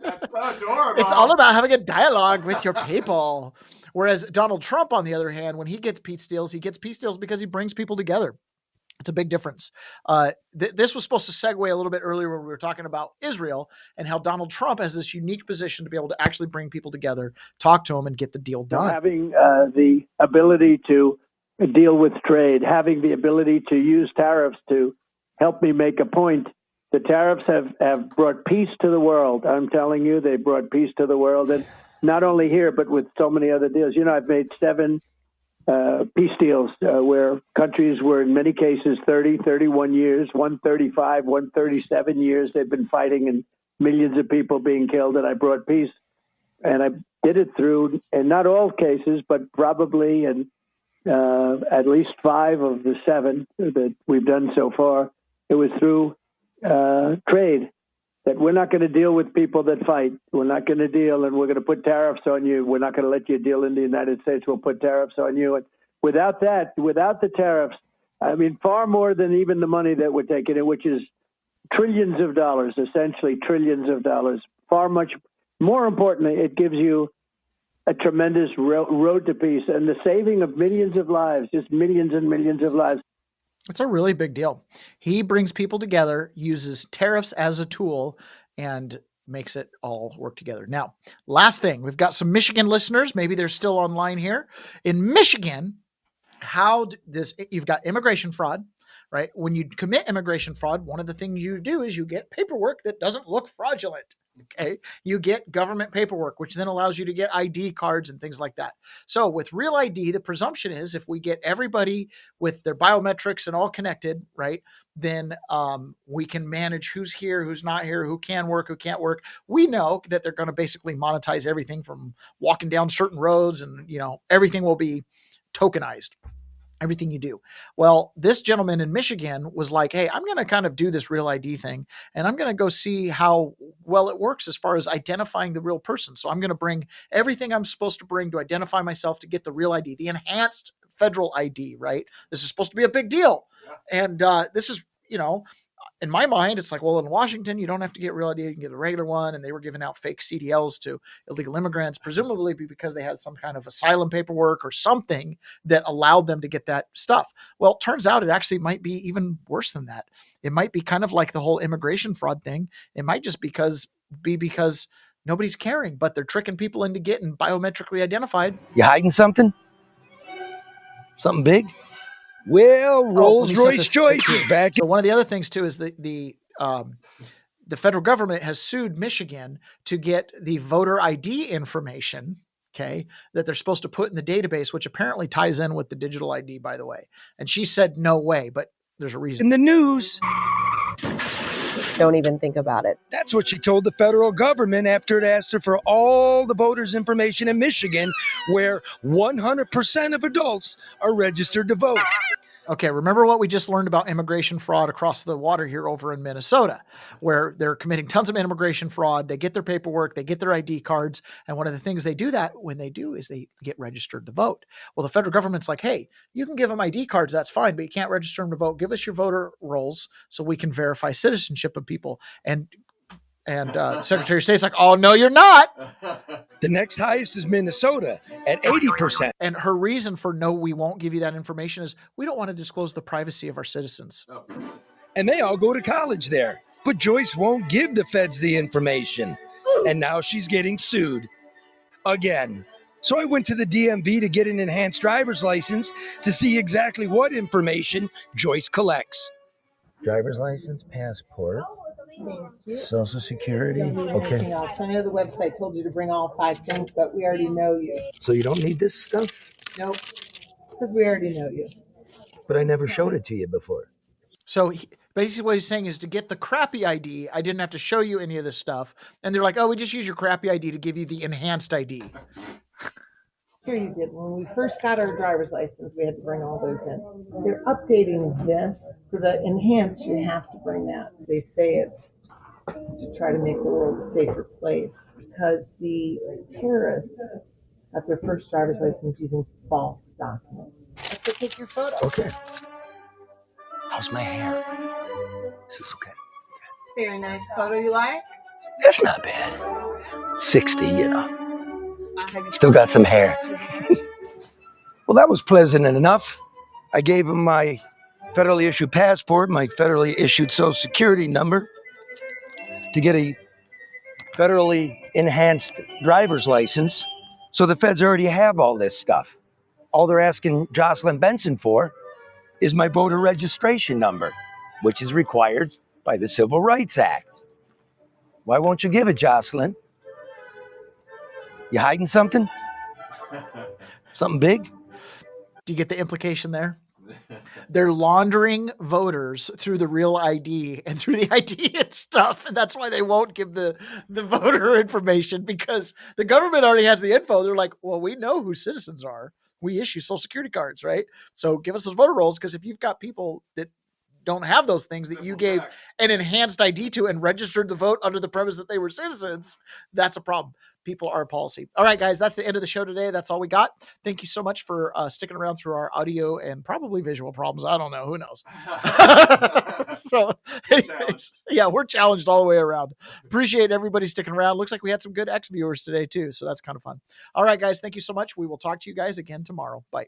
That's so adorable. It's all about having a dialogue with your people. Whereas Donald Trump, on the other hand, when he gets peace deals because he brings people together. It's a big difference. This was supposed to segue a little bit earlier when we were talking about Israel and how Donald Trump has this unique position to be able to actually bring people together, talk to them, and get the deal done. Having the ability to deal with trade, having the ability to use tariffs to help me make a point. The tariffs have brought peace to the world. I'm telling you, they brought peace to the world. And not only here, but with so many other deals. I've made 7 peace deals where countries were in many cases 30, 31 years, 135, 137 years. They've been fighting and millions of people being killed, and I brought peace. And I did it through, in not all cases, but probably in at least 5 of the 7 that we've done so far, it was through trade. That we're not going to deal with people that fight. We're not going to deal, and we're going to put tariffs on you. We're not going to let you deal in the United States. We'll put tariffs on you. And without that, without the tariffs, I mean, far more than even the money that we're taking in, which is trillions of dollars, essentially trillions of dollars. Far much more importantly, it gives you a tremendous road to peace and the saving of millions of lives, just millions and millions of lives. It's a really big deal. He brings people together, uses tariffs as a tool, and makes it all work together. Now, last thing, we've got some Michigan listeners. Maybe they're still online here. In Michigan, you've got immigration fraud, right? When you commit immigration fraud, one of the things you do is you get paperwork that doesn't look fraudulent. Okay. You get government paperwork, which then allows you to get ID cards and things like that. So with Real ID, the presumption is if we get everybody with their biometrics and all connected, right, then we can manage who's here, who's not here, who can work, who can't work. We know that they're going to basically monetize everything from walking down certain roads and, everything will be tokenized. Everything you do. Well, this gentleman in Michigan was like, hey, I'm going to kind of do this Real ID thing, and I'm going to go see how well it works as far as identifying the real person. So I'm going to bring everything I'm supposed to bring to identify myself to get the Real ID, the enhanced federal ID, right? This is supposed to be a big deal. Yeah. And this is, in my mind, it's like, well, in Washington, you don't have to get Real ID, you can get a regular one. And they were giving out fake CDLs to illegal immigrants, presumably because they had some kind of asylum paperwork or something that allowed them to get that stuff. Well, it turns out it actually might be even worse than that. It might be kind of like the whole immigration fraud thing. It might just be because nobody's caring, but they're tricking people into getting biometrically identified. You hiding something? Something big? Well, Rolls-Royce Choice is back. So one of the other things too is the federal government has sued Michigan to get the voter ID information, okay, that they're supposed to put in the database, which apparently ties in with the digital ID, by the way. And she said, no way, but there's a reason. In the news, don't even think about it. That's what she told the federal government after it asked her for all the voters' information in Michigan, where 100% of adults are registered to vote. Okay, remember what we just learned about immigration fraud across the water here over in Minnesota, where they're committing tons of immigration fraud. They get their paperwork, they get their ID cards, and one of the things they do that when they do is they get registered to vote. Well, the federal government's like, hey, you can give them ID cards, that's fine, but you can't register them to vote. Give us your voter rolls so we can verify citizenship of people. And Secretary of State's like, oh, no, you're not. The next highest is Minnesota at 80%. And her reason for no, we won't give you that information is we don't want to disclose the privacy of our citizens. And they all go to college there. But Joyce won't give the feds the information. And now she's getting sued again. So I went to the DMV to get an enhanced driver's license to see exactly what information Joyce collects. Driver's license, passport, Social Security. Okay. Else. I know the website told you to bring all 5 things, but we already know you. So you don't need this stuff? Nope, because we already know you. But I never showed it to you before. So basically what he's saying is to get the crappy ID, I didn't have to show you any of this stuff. And they're like, oh, we just use your crappy ID to give you the enhanced ID. Sure you did. When we first got our driver's license, we had to bring all those in. They're updating this. For the enhanced, you have to bring that. They say it's to try to make the world a safer place because the terrorists got their first driver's license using false documents. Let's take your photo. Okay. How's my hair? This is okay. Very nice photo. You like? That's not bad. 60, you know. Still got some hair. Well, that was pleasant enough. I gave him my federally issued passport, my federally issued Social Security number to get a federally enhanced driver's license. So the feds already have all this stuff. All they're asking Jocelyn Benson for is my voter registration number, which is required by the Civil Rights Act. Why won't you give it, Jocelyn? You hiding something? Something big? Do you get the implication there? They're laundering voters through the real ID and through the ID and stuff. And that's why they won't give the voter information, because the government already has the info. They're like, well, we know who citizens are. We issue Social Security cards, right? So give us those voter rolls, because if you've got people that don't have those things that you gave an enhanced ID to and registered the vote under the premise that they were citizens, that's a problem. People are a policy. All right, guys, that's the end of the show today. That's all we got. Thank you so much for sticking around through our audio and probably visual problems. I don't know. Who knows? So anyways, yeah, we're challenged all the way around. Appreciate everybody sticking around. Looks like we had some good X viewers today too. So that's kind of fun. All right, guys, thank you so much. We will talk to you guys again tomorrow. Bye.